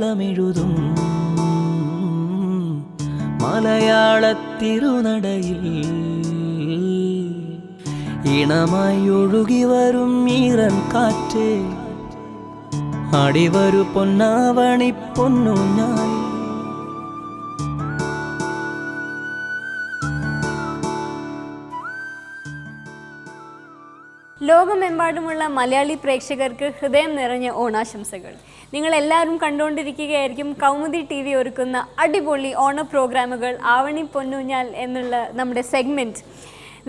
മലയാളമെഴുതും മലയാളത്തിരുനടയിൽ ഇണമായി ഒഴുകി വരും ഈറൻ കാറ്റ് അടിവരു പൊന്നാവണി പൊന്നുഞ്ഞാൽ. ലോകമെമ്പാടുമുള്ള മലയാളി പ്രേക്ഷകർക്ക് ഹൃദയം നിറഞ്ഞ ഓണാശംസകൾ. നിങ്ങളെല്ലാവരും കണ്ടുകൊണ്ടിരിക്കുകയായിരിക്കും കൗമുദി TV ഒരുക്കുന്ന അടിപൊളി ഓണ പ്രോഗ്രാമുകൾ ആവണി പൊന്നൂഞ്ഞാൽ എന്നുള്ള നമ്മുടെ സെഗ്മെൻറ്റ്.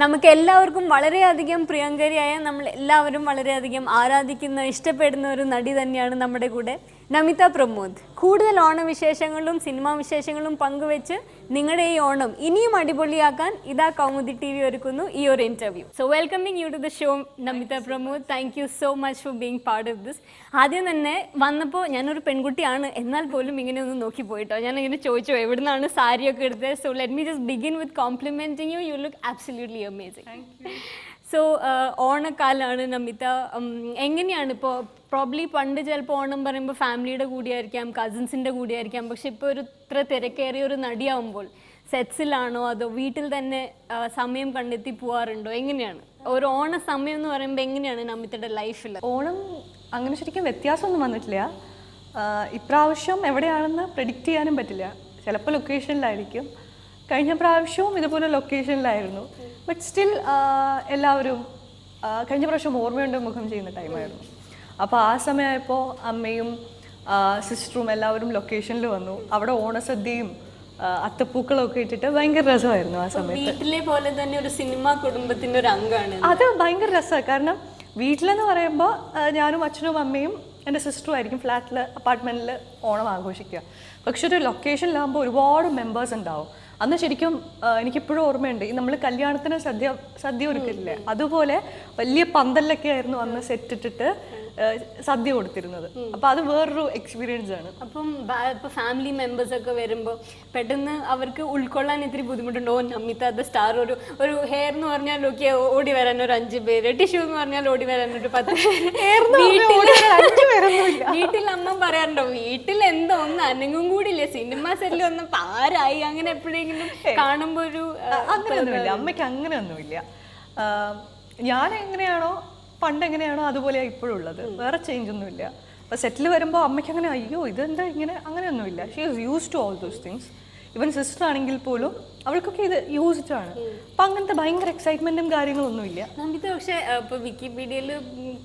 നമുക്ക് എല്ലാവർക്കും വളരെയധികം പ്രിയങ്കരിയായ നമ്മൾ എല്ലാവരും വളരെയധികം ആരാധിക്കുന്ന ഇഷ്ടപ്പെടുന്ന ഒരു നടി തന്നെയാണ് നമ്മുടെ കൂടെ നമിത പ്രമോദ്. കൂടുതൽ ഓണവിശേഷങ്ങളും സിനിമാ വിശേഷങ്ങളും പങ്കുവെച്ച് നിങ്ങളുടെ ഈ ഓണം ഇനിയും അടിപൊളിയാക്കാൻ ഇതാ കൗമുദി TV ഒരുക്കുന്നു ഈ ഒരു interview. So welcoming you to the show Namitha Pramod. Thank you so much for being part of this. ആദ്യം തന്നെ വന്നപ്പോൾ ഞാനൊരു പെൺകുട്ടിയാണ് എന്നാൽ പോലും ഇങ്ങനെ ഒന്ന് നോക്കി പോയിട്ടോ. ഞാനിങ്ങനെ ചോദിച്ചു എവിടുന്നാണ് സാരിയൊക്കെ എടുത്തത്. So let me just begin with complimenting you. You look absolutely amazing. So ഓണക്കാലമാണ് നമിത. എങ്ങനെയാണ് ഇപ്പോൾ പ്രോബ്ലി പണ്ട് ചിലപ്പോൾ ഓണം പറയുമ്പോൾ ഫാമിലിയുടെ കൂടിയായിരിക്കാം, കസിൻസിൻ്റെ കൂടിയായിരിക്കാം. പക്ഷെ ഇപ്പോൾ ഒരു ഇത്ര തിരക്കേറിയ ഒരു നടിയാവുമ്പോൾ സെറ്റ്സിലാണോ അതോ വീട്ടിൽ തന്നെ സമയം കണ്ടെത്തി പോകാറുണ്ടോ? എങ്ങനെയാണ് ഒരു ഓണ സമയം എന്ന് പറയുമ്പോൾ എങ്ങനെയാണ് നമിതയുടെ ലൈഫിൽ? ഓണം അങ്ങനെ ശരിക്കും വ്യത്യാസമൊന്നും വന്നിട്ടില്ല. ഇപ്രാവശ്യം എവിടെയാണെന്ന് പ്രെഡിക്റ്റ് ചെയ്യാനും പറ്റില്ല. ചിലപ്പോൾ ലൊക്കേഷനിലായിരിക്കും. കഴിഞ്ഞ പ്രാവശ്യവും ഇതുപോലെ ലൊക്കേഷനിലായിരുന്നു. ബട്ട് സ്റ്റിൽ എല്ലാവരും കഴിഞ്ഞ പ്രാവശ്യം ഓർമ്മയുണ്ട് മുഖം ചെയ്യുന്ന ടൈമായിരുന്നു. അപ്പോൾ ആ സമയമായപ്പോൾ അമ്മയും സിസ്റ്ററും എല്ലാവരും ലൊക്കേഷനിൽ വന്നു. അവിടെ ഓണസദ്യയും അത്തപ്പൂക്കളൊക്കെ ഇട്ടിട്ട് ഭയങ്കര രസമായിരുന്നു ആ സമയത്ത്. വീട്ടിലെ പോലെ തന്നെ ഒരു സിനിമ കുടുംബത്തിൻ്റെ ഒരു അംഗമാണ് അത്. ഭയങ്കര രസമാണ്. കാരണം വീട്ടിലെന്ന് പറയുമ്പോൾ ഞാനും അച്ഛനും അമ്മയും എൻ്റെ സിസ്റ്ററും ആയിരിക്കും ഫ്ലാറ്റിൽ അപ്പാർട്ട്മെൻറ്റിൽ ഓണം ആഘോഷിക്കുക. പക്ഷെ ഒരു ലൊക്കേഷനിലാകുമ്പോൾ ഒരുപാട് മെമ്പേഴ്സ് ഉണ്ടാവും. അന്ന് ശരിക്കും എനിക്കിപ്പോഴും ഓർമ്മയുണ്ട്, ഈ നമ്മൾ കല്യാണത്തിന് സദ്യ ഒരുക്കില്ലേ, അതുപോലെ വലിയ പന്തലിലൊക്കെ ആയിരുന്നു അന്ന് സെറ്റ് ഇട്ടിട്ട് സദ്യ കൊടുത്തിരുന്നത്. അപ്പം അത് വേറൊരു എക്സ്പീരിയൻസ് ആണ്. അപ്പം ഇപ്പോൾ ഫാമിലി മെമ്പേഴ്സൊക്കെ വരുമ്പോൾ പെട്ടെന്ന് അവർക്ക് ഉൾക്കൊള്ളാൻ ഇത്തിരി ബുദ്ധിമുട്ടുണ്ടോ? നമിത ദ സ്റ്റാർ, ഒരു ഹെയർ എന്ന് പറഞ്ഞാൽ ഓക്കെ ഓടി വരാൻ ഒരു 5 പേര്, ടിഷ്യൂ എന്ന് പറഞ്ഞാൽ ഓടി വരാൻ ഒരു 10 വീട്ടിൽ അമ്മ പറയാറുണ്ടോ വീട്ടിൽ എന്തോ ഒന്ന് അനങ്ങും കൂടിയില്ലേ, സിനിമ സെല്ലിൽ ഒന്നും പാരായി അങ്ങനെ എപ്പോഴെങ്കിലും കാണുമ്പോൾ ഒരു അങ്ങനെയൊന്നുമില്ല. അമ്മയ്ക്ക് അങ്ങനെയൊന്നുമില്ല. ഞാൻ എങ്ങനെയാണോ പണ്ട് എങ്ങനെയാണോ അതുപോലെയാണ് ഇപ്പോഴും ഉള്ളത്. വേറെ ചേഞ്ച് ഒന്നുമില്ല. അപ്പോൾ സെറ്റിൽ വരുമ്പോൾ അമ്മയ്ക്ക് അങ്ങനെ അയ്യോ ഇതെന്താ ഇങ്ങനെ അങ്ങനെയൊന്നുമില്ല. She is used to all those things. Even sister ആണെങ്കിൽ പോലും അവൾക്കൊക്കെ ഇത് യൂസ്ഡ് ആണ്. അപ്പം അങ്ങനത്തെ ഭയങ്കര എക്സൈറ്റ്മെൻറ്റും കാര്യങ്ങളൊന്നുമില്ല. നമിത പക്ഷേ ഇപ്പോൾ വിക്കിപീഡിയയിൽ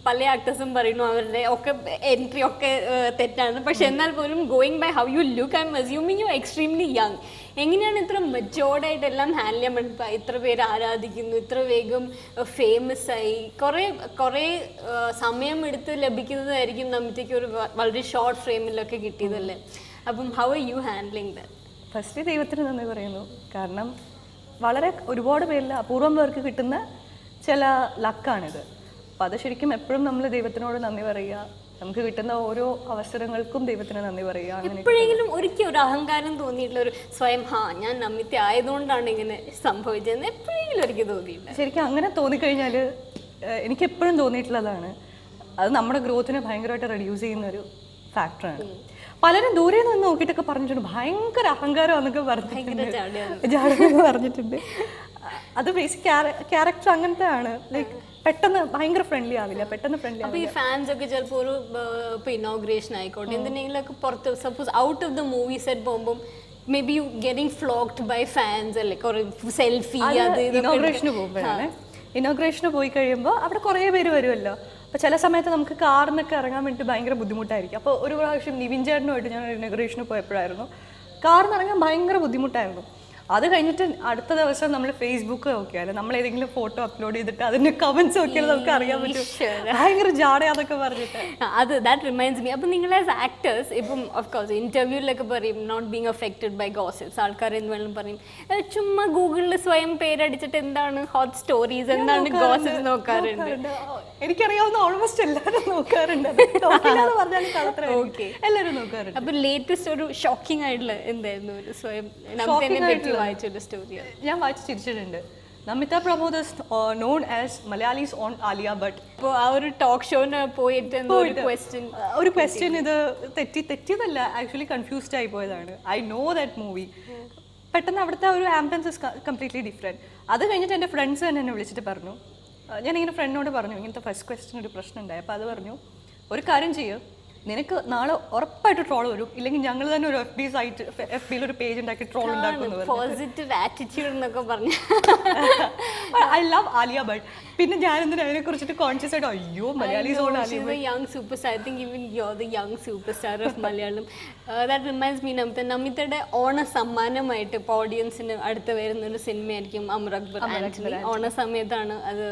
പല ആക്ടേഴ്സും പറയുന്നു അവരുടെ ഒക്കെ എൻട്രി ഒക്കെ തെറ്റാണ്. പക്ഷെ എന്നാൽ പോലും going by how you look I am assuming you extremely young. എങ്ങനെയാണ് ഇത്ര മെച്ചോർഡായിട്ട് എല്ലാം ഹാൻഡിൽ ചെയ്യാൻ പറ്റുക? ഇത്ര പേര് ആരാധിക്കുന്നു, ഇത്ര വേഗം ഫേമസ് ആയി, കുറേ സമയം എടുത്ത് ലഭിക്കുന്നതായിരിക്കും നമിതയ്ക്ക് ഒരു വളരെ ഷോർട്ട് ഫ്രെയിമിലൊക്കെ കിട്ടിയതല്ലേ. അപ്പം how are you handling that? First ദൈവത്തിന് നന്ദി പറയുന്നു. കാരണം ഒരുപാട് പേരിൽ അപൂർവം പേർക്ക് കിട്ടുന്ന ചില ലക്കാണിത്. അപ്പോൾ അത് ശരിക്കും എപ്പോഴും നമ്മൾ ദൈവത്തിനോട് നന്ദി പറയുക. നമുക്ക് കിട്ടുന്ന ഓരോ അവസരങ്ങൾക്കും ദൈവത്തിന് നന്ദി പറയുക. എപ്പോഴെങ്കിലും ഒരിക്കലും ഒരു അഹങ്കാരം തോന്നിയിട്ടുള്ള ഒരു സ്വയം ഞാൻ നമിത ആയതുകൊണ്ടാണ് ഇങ്ങനെ സംഭവിച്ചതെന്ന് എപ്പോഴെങ്കിലും ഒരിക്കൽ തോന്നിയില്ല? ശരിക്കും അങ്ങനെ തോന്നിക്കഴിഞ്ഞാൽ എനിക്ക് എപ്പോഴും തോന്നിയിട്ടുള്ളതാണ് അത് നമ്മുടെ ഗ്രോത്തിനെ ഭയങ്കരമായിട്ട് റെഡ്യൂസ് ചെയ്യുന്ന ഒരു ഫാക്ടറാണ്. പലരും ദൂരെ നിന്ന് നോക്കിയിട്ടൊക്കെ പറഞ്ഞിട്ടുണ്ട് ഭയങ്കര അഹങ്കാരം എന്നൊക്കെ പറഞ്ഞിട്ടുണ്ട്. അത് ബേസിക് ക്യാരക്ടർ അങ്ങനത്തെ ആണ്. ലൈക്ക് പെട്ടെന്ന് ഭയങ്കര ഫ്രണ്ട്ലി ആവില്ല, പെട്ടെന്ന് ഫ്രണ്ട്ലി ആവില്ല. അപ്പോൾ ഈ ഫാൻസ് ഒക്കെ ചിലപ്പോൾ ഒരു ഇപ്പോൾ ഇനോഗ്രേഷൻ ആയിക്കോട്ടെ എന്തിനെങ്കിലുമൊക്കെ പുറത്ത് suppose out of the movie set പോകുമ്പോൾ maybe you getting flocked by fans അല്ലേ, കുറേ സെൽഫി അത് ഇനോഗ്രേഷന് പോകുമ്പോഴാണ്. ഇനോഗ്രേഷന് പോയി കഴിയുമ്പോൾ അവിടെ കുറേ പേര് വരുമല്ലോ. അപ്പോൾ ചില സമയത്ത് നമുക്ക് കാറിൽ നിന്നൊക്കെ ഇറങ്ങാൻ വേണ്ടിയിട്ട് ഭയങ്കര ബുദ്ധിമുട്ടായിരിക്കും. അപ്പോൾ ഒരു പ്രാവശ്യം നിവിൻ ചേട്ടനുമായിട്ട് ഞാൻ ഇനോഗ്രേഷന് പോയപ്പോഴായിരുന്നു കാറിൽ നിന്ന് ഇറങ്ങാൻ ഭയങ്കര ബുദ്ധിമുട്ടായിരുന്നു. അത് കഴിഞ്ഞിട്ട് അടുത്ത ദിവസം നമ്മൾ ഫേസ്ബുക്ക് നോക്കിയാൽ നമ്മൾ ഏതെങ്കിലും ഫോട്ടോ അപ്ലോഡ് ചെയ്തിട്ട് അതിൻ്റെ കമൻസ് നോക്കിയാൽ നമുക്ക് അറിയാൻ പറ്റും ഭയങ്കര ജാടയാന്നൊക്കെ പറഞ്ഞിട്ട്. അത് ദാറ്റ് റിമൈൻഡ്സ് മീ. അപ്പോൾ നിങ്ങൾ ആസ് ആക്ടേഴ്സ് ഇപ്പം ഓഫ്കോഴ്സ് ഇൻ്റർവ്യൂവിലൊക്കെ പറയും not being affected by gossips. ആൾക്കാർ എന്ത് വേണം പറയും. ചുമ്മാ ഗൂഗിളിൽ സ്വയം പേരടിച്ചിട്ട് എന്താണ് ഹോട്ട് സ്റ്റോറീസ് എന്താണ് ഗോസിപ്സ് നോക്കാറുണ്ട്. എനിക്കറിയാവുന്ന ഓൾമോസ്റ്റ് എല്ലാവരും നോക്കാറുണ്ട്. എല്ലാവരും നോക്കാറുണ്ട്. അപ്പോൾ ലേറ്റസ്റ്റ് ഒരു ഷോക്കിംഗ് ആയിട്ടുള്ള എന്തായിരുന്നു ഒരു സ്വയം വായിച്ചൊരു സ്റ്റോറി? ഞാൻ വായിച്ച് ചിരിച്ചിട്ടുണ്ട്. Namita Pramod is known as Malayalis on Alia Bhatt. അപ്പോൾ ആ ഒരു ടോക്ക് ഷോന് പോയിട്ട് എന്തോ ഒരു ക്വസ്റ്റ്യൻ ഒരു ക്വസ്റ്റ്യൻ ഇത് തെറ്റിയതല്ല, ആക്ച്വലി കൺഫ്യൂസ്ഡ് ആയി പോയതാണ്. I know that movie. പെട്ടെന്ന് അവിടുത്തെ ഒരു ആംബിയൻസ് ഇസ് കംപ്ലീറ്റ്ലി ഡിഫറെൻറ്റ്. അത് കഴിഞ്ഞിട്ട് എൻ്റെ ഫ്രണ്ട്സ് തന്നെ എന്നെ വിളിച്ചിട്ട് പറഞ്ഞു, ഞാനിങ്ങനെ ഫ്രണ്ടിനോട് പറഞ്ഞു ഇങ്ങനത്തെ ഫസ്റ്റ് ക്വസ്റ്റ്യൻ ഒരു പ്രശ്നം ഉണ്ടായി. അപ്പോൾ അത് പറഞ്ഞു, ഒരു കാര്യം ചെയ്യും, നിനക്ക് നാളെ ഉറപ്പായിട്ട് ട്രോൾ വരും, ഇല്ലെങ്കിൽ ഞങ്ങൾ തന്നെ ഒരു എഫ് ബിയിൽ ഒരു പേജ് ഉണ്ടാക്കി ട്രോൾ ഉണ്ടാക്കുന്നു. പോസിറ്റീവ് ആറ്റിറ്റ്യൂഡ് എന്നൊക്കെ പറഞ്ഞു. I love Alia Bhatt. പിന്നെ ഞാനെന്തിനാ അതിനെ കുറിച്ചിട്ട് കോൺഷ്യസ് ആയിട്ട് അയ്യോ Malayalis on Alia Bhatt. Young super star. I think even you are the young super star of Malayalam. That reminds me നമിതയുടെ ഓണ സമ്മാനമായിട്ട് ഇപ്പോൾ ഓഡിയൻസിന് അടുത്ത് വരുന്ന ഒരു സിനിമയായിരിക്കും അമർ അക്ബർ ആന്റണി. ഓണ സമയത്താണ് അത്.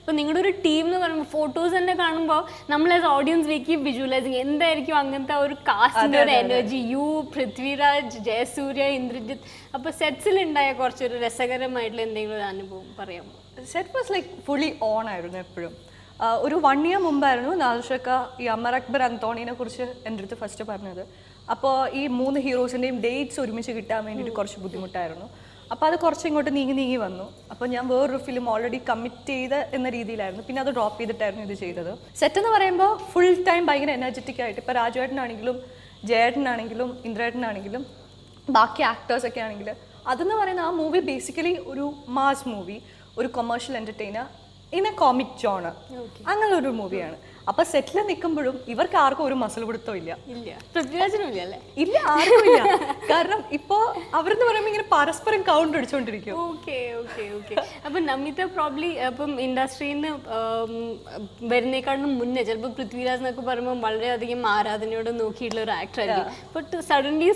അപ്പോൾ നിങ്ങളുടെ ഒരു ടീം എന്ന് പറയുമ്പോൾ ഫോട്ടോസ് തന്നെ കാണുമ്പോൾ നമ്മൾ as audience we keep visualising എന്തായിരിക്കും അങ്ങനത്തെ ഒരു കാസ്റ്റിൻ്റെ ഒരു എനർജി. യു, പൃഥ്വിരാജ്, ജയസൂര്യ, ഇന്ദ്രജിത്ത്. അപ്പോൾ സെറ്റ്സിലുണ്ടായ കുറച്ചൊരു രസകരമായിട്ടുള്ള എന്തെങ്കിലും ഒരു അനുഭവം പറയാമോ? Set was like fully on ആയിരുന്നു എപ്പോഴും. ഒരു 1 year മുമ്പായിരുന്നു നാദിർഷക്ക ഈ അമർ അക്ബർ അന്തോണീനെ കുറിച്ച് എൻ്റെ അടുത്ത് ഫസ്റ്റ് പറഞ്ഞത്. അപ്പോൾ ഈ 3 ഹീറോസിൻ്റെയും ഡേറ്റ്സ് ഒരുമിച്ച് കിട്ടാൻ വേണ്ടിയിട്ട് കുറച്ച് ബുദ്ധിമുട്ടായിരുന്നു. അപ്പോൾ അത് കുറച്ച് ഇങ്ങോട്ട് നീങ്ങി വന്നു. അപ്പോൾ ഞാൻ വേറൊരു ഫിലിം ഓൾറെഡി കമ്മിറ്റ് ചെയ്ത് എന്ന രീതിയിലായിരുന്നു. പിന്നെ അത് ഡ്രോപ്പ് ചെയ്തിട്ടായിരുന്നു ഇത് ചെയ്തത്. സെറ്റ് എന്ന് പറയുമ്പോൾ ഫുൾ ടൈം ഭയങ്കര എനർജറ്റിക് ആയിട്ട്, ഇപ്പോൾ രാജുവേട്ടനാണെങ്കിലും ജയേട്ടനാണെങ്കിലും ഇന്ദ്രേട്ടനാണെങ്കിലും ബാക്കി ആക്ടേഴ്സൊക്കെ ആണെങ്കിൽ അതെന്ന് പറയുന്ന ആ മൂവി ബേസിക്കലി ഒരു മാസ് മൂവി, ഒരു commercial entertainer in A comic genre, അങ്ങനെ ഒരു മൂവിയാണ്. അപ്പോൾ സെറ്റിൽ നിൽക്കുമ്പോഴും ഇവർക്ക് ആർക്കും ഒരു മസിൽ പിടുത്തം ഇല്ല. പൃഥ്വിരാജിനും ഇല്ല അല്ലേ? ഇല്ല, ആർക്കും ഇല്ല. കാരണം ഇപ്പോൾ അവരെന്ന് പറയുമ്പോൾ ഇങ്ങനെ പരസ്പരം കൗണ്ട് അടിച്ചുകൊണ്ടിരിക്കും. Okay okay okay. അപ്പം നമിത പ്രോബ്ലി അപ്പം ഇൻഡസ്ട്രിയിൽ നിന്ന് വരുന്നേക്കാളും മുന്നേ ചിലപ്പോൾ പൃഥ്വിരാജ് എന്നൊക്കെ പറയുമ്പോൾ വളരെയധികം ആരാധനയോടെ നോക്കിയിട്ടുള്ള ഒരു ആക്ടർ ആയിരിക്കും. But suddenly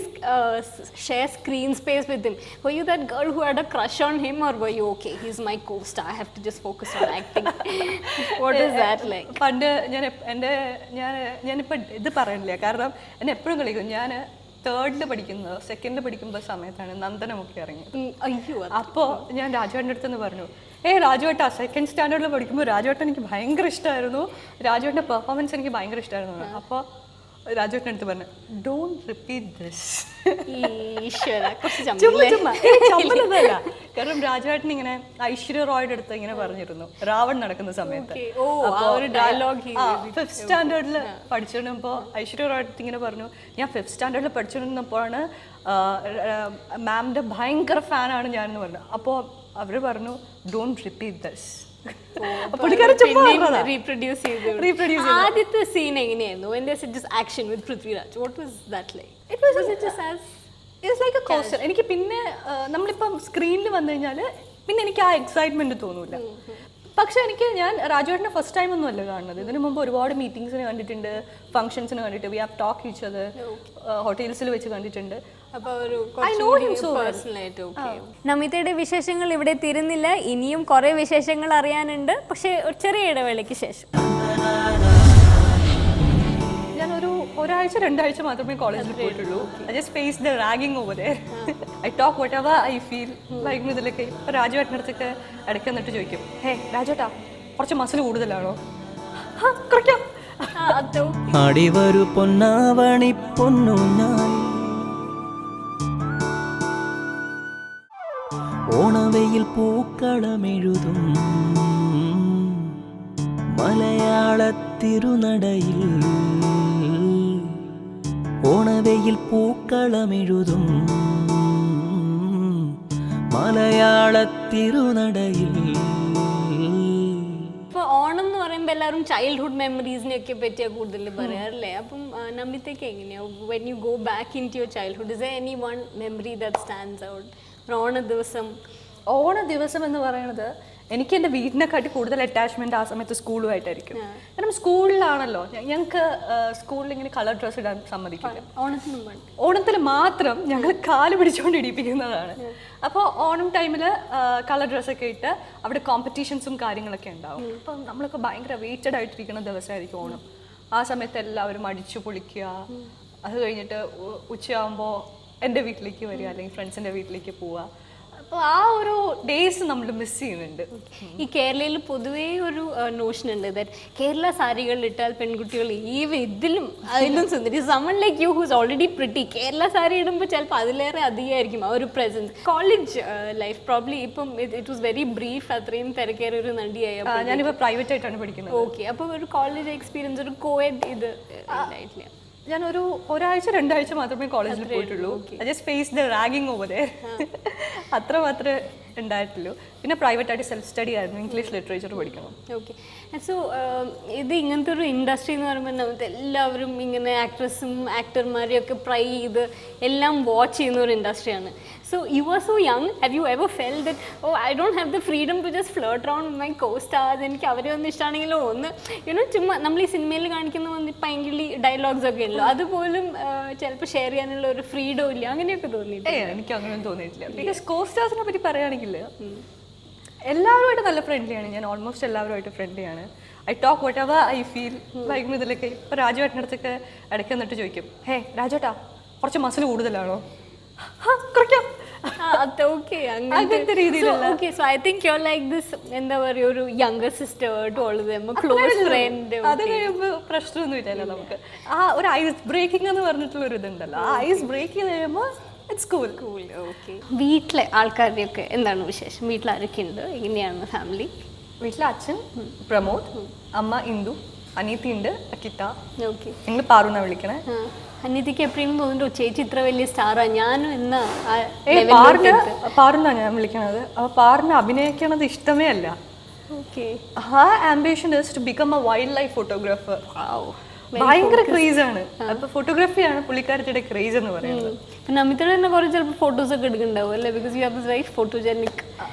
share screen space with him. Were you that girl who had a crush on him or were you okay he is my co star, I have to just focus on acting? What is that like? പണ്ട് ഞാനിപ്പോൾ ഇത് പറയണില്ല, കാരണം എന്നെ എപ്പോഴും കളിക്കും. ഞാൻ 3rd പഠിക്കുന്നത് 2nd പഠിക്കുമ്പോൾ സമയത്താണ് നന്ദനമൊക്കെ ഇറങ്ങിയത്. അയ്യോ. അപ്പോൾ ഞാൻ രാജുവേട്ടൻ്റെ അടുത്ത് പറഞ്ഞു, രാജുവേട്ട 2nd സ്റ്റാൻഡേർഡിൽ പഠിക്കുമ്പോൾ രാജുവേട്ടൻ എനിക്ക് ഭയങ്കര ഇഷ്ടമായിരുന്നു, രാജുവേട്ടൻ്റെ പെർഫോമൻസ് എനിക്ക് ഭയങ്കര ഇഷ്ടമായിരുന്നു. അപ്പോൾ രാജുവേട്ടൻ്റെ അടുത്ത് പറഞ്ഞു, ഡോണ്ട് റിപ്പീറ്റ് ദിസ്. ചമ്മലതല്ല, കാരണം രാജുവേട്ടൻ ഇങ്ങനെ ഐശ്വര്യ റോയുടെ അടുത്ത് ഇങ്ങനെ പറഞ്ഞിരുന്നു രാവൺ നടക്കുന്ന സമയത്ത്. 5th സ്റ്റാൻഡേർഡിൽ പഠിച്ചിരുന്നപ്പോൾ ഐശ്വര്യ റോയുടെ അടുത്ത് ഇങ്ങനെ പറഞ്ഞു, ഞാൻ 5th സ്റ്റാൻഡേർഡിൽ പഠിച്ചിരുന്നപ്പോഴാണ് മാമിൻ്റെ ഭയങ്കര ഫാനാണ് ഞാനെന്ന് പറഞ്ഞു. അപ്പോൾ അവർ പറഞ്ഞു ഡോണ്ട് റിപ്പീറ്റ് ദിസ്. ആദ്യത്തെ സീൻ എങ്ങനെയായിരുന്നു? എനിക്ക് പിന്നെ നമ്മളിപ്പം സ്ക്രീനിൽ വന്നു കഴിഞ്ഞാൽ പിന്നെ എനിക്ക് ആ എക്സൈറ്റ്മെന്റ് തോന്നൂല. പക്ഷെ ഞാൻ രാജുവേട്ടനെ ഫസ്റ്റ് ടൈം ഒന്നും അല്ല കാണുന്നത്. ഇതിനു മുമ്പ് ഒരുപാട് മീറ്റിംഗ്സിന് കണ്ടിട്ടുണ്ട്, ഫംഗ്ഷൻസിന് കണ്ടിട്ട്, we have talk each other, ഹോട്ടൽസിൽ വെച്ച് കണ്ടിട്ടുണ്ട്. നമിതയുടെ വിശേഷങ്ങൾ ഇവിടെ തീരുന്നില്ല, ഇനിയും കുറെ വിശേഷങ്ങൾ അറിയാനുണ്ട്. പക്ഷെ ഒരു ചെറിയ ഇടവേളയ്ക്ക് ശേഷം. ഞാനൊരു 1-2 ആഴ്ച മാത്രമേ കോളേജിൽ പോയിട്ടുള്ളൂ. I just faced the ragging over there. I talk whatever I feel like. ഇതിലൊക്കെ ഇപ്പം രാജുവേട്ടൻ്റെ അടുത്തൊക്കെ ഇടയ്ക്ക് എന്നിട്ട് ചോദിക്കും, രാജുവേട്ടാ കുറച്ച് മസിൽ കൂടുതലാണോ? അടിവരു പൊന്നാവണി പൊന്നൂഞ്ഞാൽ ഓണവയിൽ പൂക്കളമെഴുതും മലയാളത്തിരുനടയിൽ, ഓണവയിൽ പൂക്കളമെഴുതും മലയാളത്തിരുനടയിൽ. ഇപ്പോൾ ഓണം എന്ന് പറയുമ്പോൾ എല്ലാവരും ചൈൽഡ്ഹുഡ് മെമ്മറീസിനെയൊക്കെ പറ്റിയാണ് കൂടുതൽ പറയാറില്ലേ? അപ്പം നമിതയ്ക്ക് എങ്ങനെയാണ് when you go back into your childhood, is any one memory that stands out? ഓണ ദിവസം എന്ന് പറയുന്നത് എനിക്ക് എൻ്റെ വീടിനെക്കാട്ടി കൂടുതൽ അറ്റാച്ച്മെൻറ്റ് ആ സമയത്ത് സ്കൂളുമായിട്ടായിരിക്കും. കാരണം സ്കൂളിലാണല്ലോ ഞങ്ങൾക്ക് സ്കൂളിൽ ഇങ്ങനെ കളർ ഡ്രസ്സ് ഇടാൻ സമ്മതിക്കില്ല. ഓണത്തിന് മാത്രം ഞങ്ങൾ കാല് പിടിച്ചുകൊണ്ട് ഇടിപ്പിക്കുന്നതാണ്. അപ്പോൾ ഓണം ടൈമിൽ കളർ ഡ്രസ്സൊക്കെ ഇട്ട് അവിടെ കോമ്പറ്റീഷൻസും കാര്യങ്ങളൊക്കെ ഉണ്ടാവും. അപ്പം നമ്മളൊക്കെ ഭയങ്കര വെയിറ്റഡ് ആയിട്ടിരിക്കുന്ന ദിവസമായിരിക്കും ഓണം. ആ സമയത്ത് എല്ലാവരും അടിച്ചു പൊളിക്കുക. അത് കഴിഞ്ഞിട്ട് ഉച്ചയാകുമ്പോൾ എൻ്റെ വീട്ടിലേക്ക് വരിക, അല്ലെങ്കിൽ ഫ്രണ്ട്സിൻ്റെ വീട്ടിലേക്ക് പോവുക. അപ്പോൾ ആ ഒരു ഡേയ്സ് നമ്മൾ മിസ് ചെയ്യുന്നുണ്ട്. ഈ കേരളയിൽ പൊതുവേ ഒരു നോഷൻ ഉണ്ട് ദാറ്റ് കേരള സാരികൾ ഇട്ടാൽ പെൺകുട്ടികൾ ഇതിലും അതിലും സുന്ദരി someone like you whose already pretty Kerala sari ഇടുമ്പോൾ ചിലപ്പോൾ അതിലേറെ അധികമായിരിക്കും ആ ഒരു പ്രസൻസ്. കോളേജ് ലൈഫ് പ്രോബ്ലി ഇപ്പം ഇറ്റ് വാസ് വെരി ബ്രീഫ്, അത്രയും തിരക്കേറിയ ഒരു നടിയായി. ഞാനിപ്പോൾ പ്രൈവറ്റ് ആയിട്ടാണ് പഠിക്കുന്നത്. ഓക്കെ, അപ്പോൾ ഒരു കോളേജ് എക്സ്പീരിയൻസ് ഒരു കോഎഡ് ഇത് ഉണ്ടായിട്ടില്ല? ഞാനൊരു ഒരാഴ്ച 2 ആഴ്ച മാത്രമേ കോളേജിൽ പോയിട്ടുള്ളൂ. Just face the ragging over there. അത്ര മാത്രമേ ഉണ്ടായിട്ടുള്ളൂ. പിന്നെ പ്രൈവറ്റ് ആയിട്ട് സെൽഫ് സ്റ്റഡി ആയിരുന്നു, ഇംഗ്ലീഷ് ലിറ്ററേച്ചർ പഠിക്കണം. ഓക്കെ, സോ ഇത് ഇങ്ങനത്തെ ഒരു ഇൻഡസ്ട്രി എന്ന് പറയുമ്പോൾ നമുക്ക് എല്ലാവരും ഇങ്ങനെ ആക്ട്രസും ആക്ടർമാരെയും ഒക്കെ പ്രൈ ചെയ്ത് എല്ലാം വാച്ച് ചെയ്യുന്ന ഒരു ഇൻഡസ്ട്രിയാണ്. So you are so young, have you ever fell that oh I don't have the freedom to just flirt around my co stars, എനിക്ക് അവരെ ഒന്നും ഇഷ്ടമാണെങ്കിലോ ഒന്ന് ചുമ്മാ നമ്മൾ ഈ സിനിമയിൽ കാണിക്കുന്ന പൈങ്കിളി ഡയലോഗ്സ് ഒക്കെ ഉണ്ടല്ലോ, അതുപോലും ചിലപ്പോൾ ഷെയർ ചെയ്യാനുള്ള ഒരു ഫ്രീഡം ഇല്ല, അങ്ങനെയൊക്കെ തോന്നിയിട്ടില്ല? എനിക്ക് അങ്ങനെയൊന്നും തോന്നിയിട്ടില്ല. ബിക്കോസ് കോ സ്റ്റാർസിനെ പറ്റി പറയുകയാണെങ്കിൽ എല്ലാവരുമായിട്ട് നല്ല ഫ്രണ്ട്ലിയാണ് ഞാൻ. ഓൾമോസ്റ്റ് എല്ലാവരുമായിട്ട് ഫ്രണ്ട്ലിയാണ്. I talk whatever I feel like. ഇതിലൊക്കെ ഇപ്പോൾ രാജുവേട്ടനടുത്തൊക്കെ ഇടയ്ക്ക് വന്നിട്ട് ചോദിക്കും, ഹേ രാജുവേട്ടാ കുറച്ച് മസിൽ കൂടുതലാണോ, കുറയ്ക്കാം, അങ്ങനത്തെ രീതിയിലുള്ള. Okay, so I think you're like this, എന്താ പറയുക, ഒരു younger sister to all of them, a close friend. അത് കഴിയുമ്പോൾ പ്രശ്നമൊന്നും ഇല്ലല്ലോ നമുക്ക്. ആ ഒരു ഐസ് ബ്രേക്കിംഗ് എന്ന് പറഞ്ഞിട്ടുള്ള ഒരു ഇതുണ്ടല്ലോ, ആ ഐസ് ബ്രേക്ക് ചെയ്ത് കഴിയുമ്പോൾ ഇറ്റ്സ് കൂൾ. വീട്ടിലെ ആൾക്കാരുടെയൊക്കെ എന്താണ് വിശേഷം? വീട്ടിൽ ആരൊക്കെ ഉണ്ട്? എങ്ങനെയാണ് ഫാമിലി? വീട്ടിലെ അച്ഛൻ പ്രമോദ്, അമ്മ ഇന്ദു, അനീതി ഉണ്ട്, അക്കിത്ത. ഓക്കെ, നിങ്ങൾ പാറുന്ന വിളിക്കണേ. അനീതിക്ക് എപ്പോഴും തോന്നുന്നുണ്ടോ ചേച്ചി ഇത്ര വലിയ സ്റ്റാറാ? ഞാനും ഇന്ന് പാറുന്ന ഞാൻ വിളിക്കണത്. അപ്പോൾ പാറിന് അഭിനയിക്കണത് ഇഷ്ടമേ അല്ല. ഓക്കെ, ആ ambition is to become a wildlife photographer. ഭയങ്കര ക്രേസ് ആണ്. അപ്പൊ ഫോട്ടോഗ്രാഫിയാണ് പുള്ളിക്കാരത്തിയുടെ ക്രേസ് എന്ന് പറയുന്നത്. പിന്നെ അമിതയുടെ തന്നെ കുറെ ചിലപ്പോൾ ഫോട്ടോസ് ഒക്കെ എടുക്കുന്നുണ്ടാവും അല്ലേ? Because you have this very photogenic.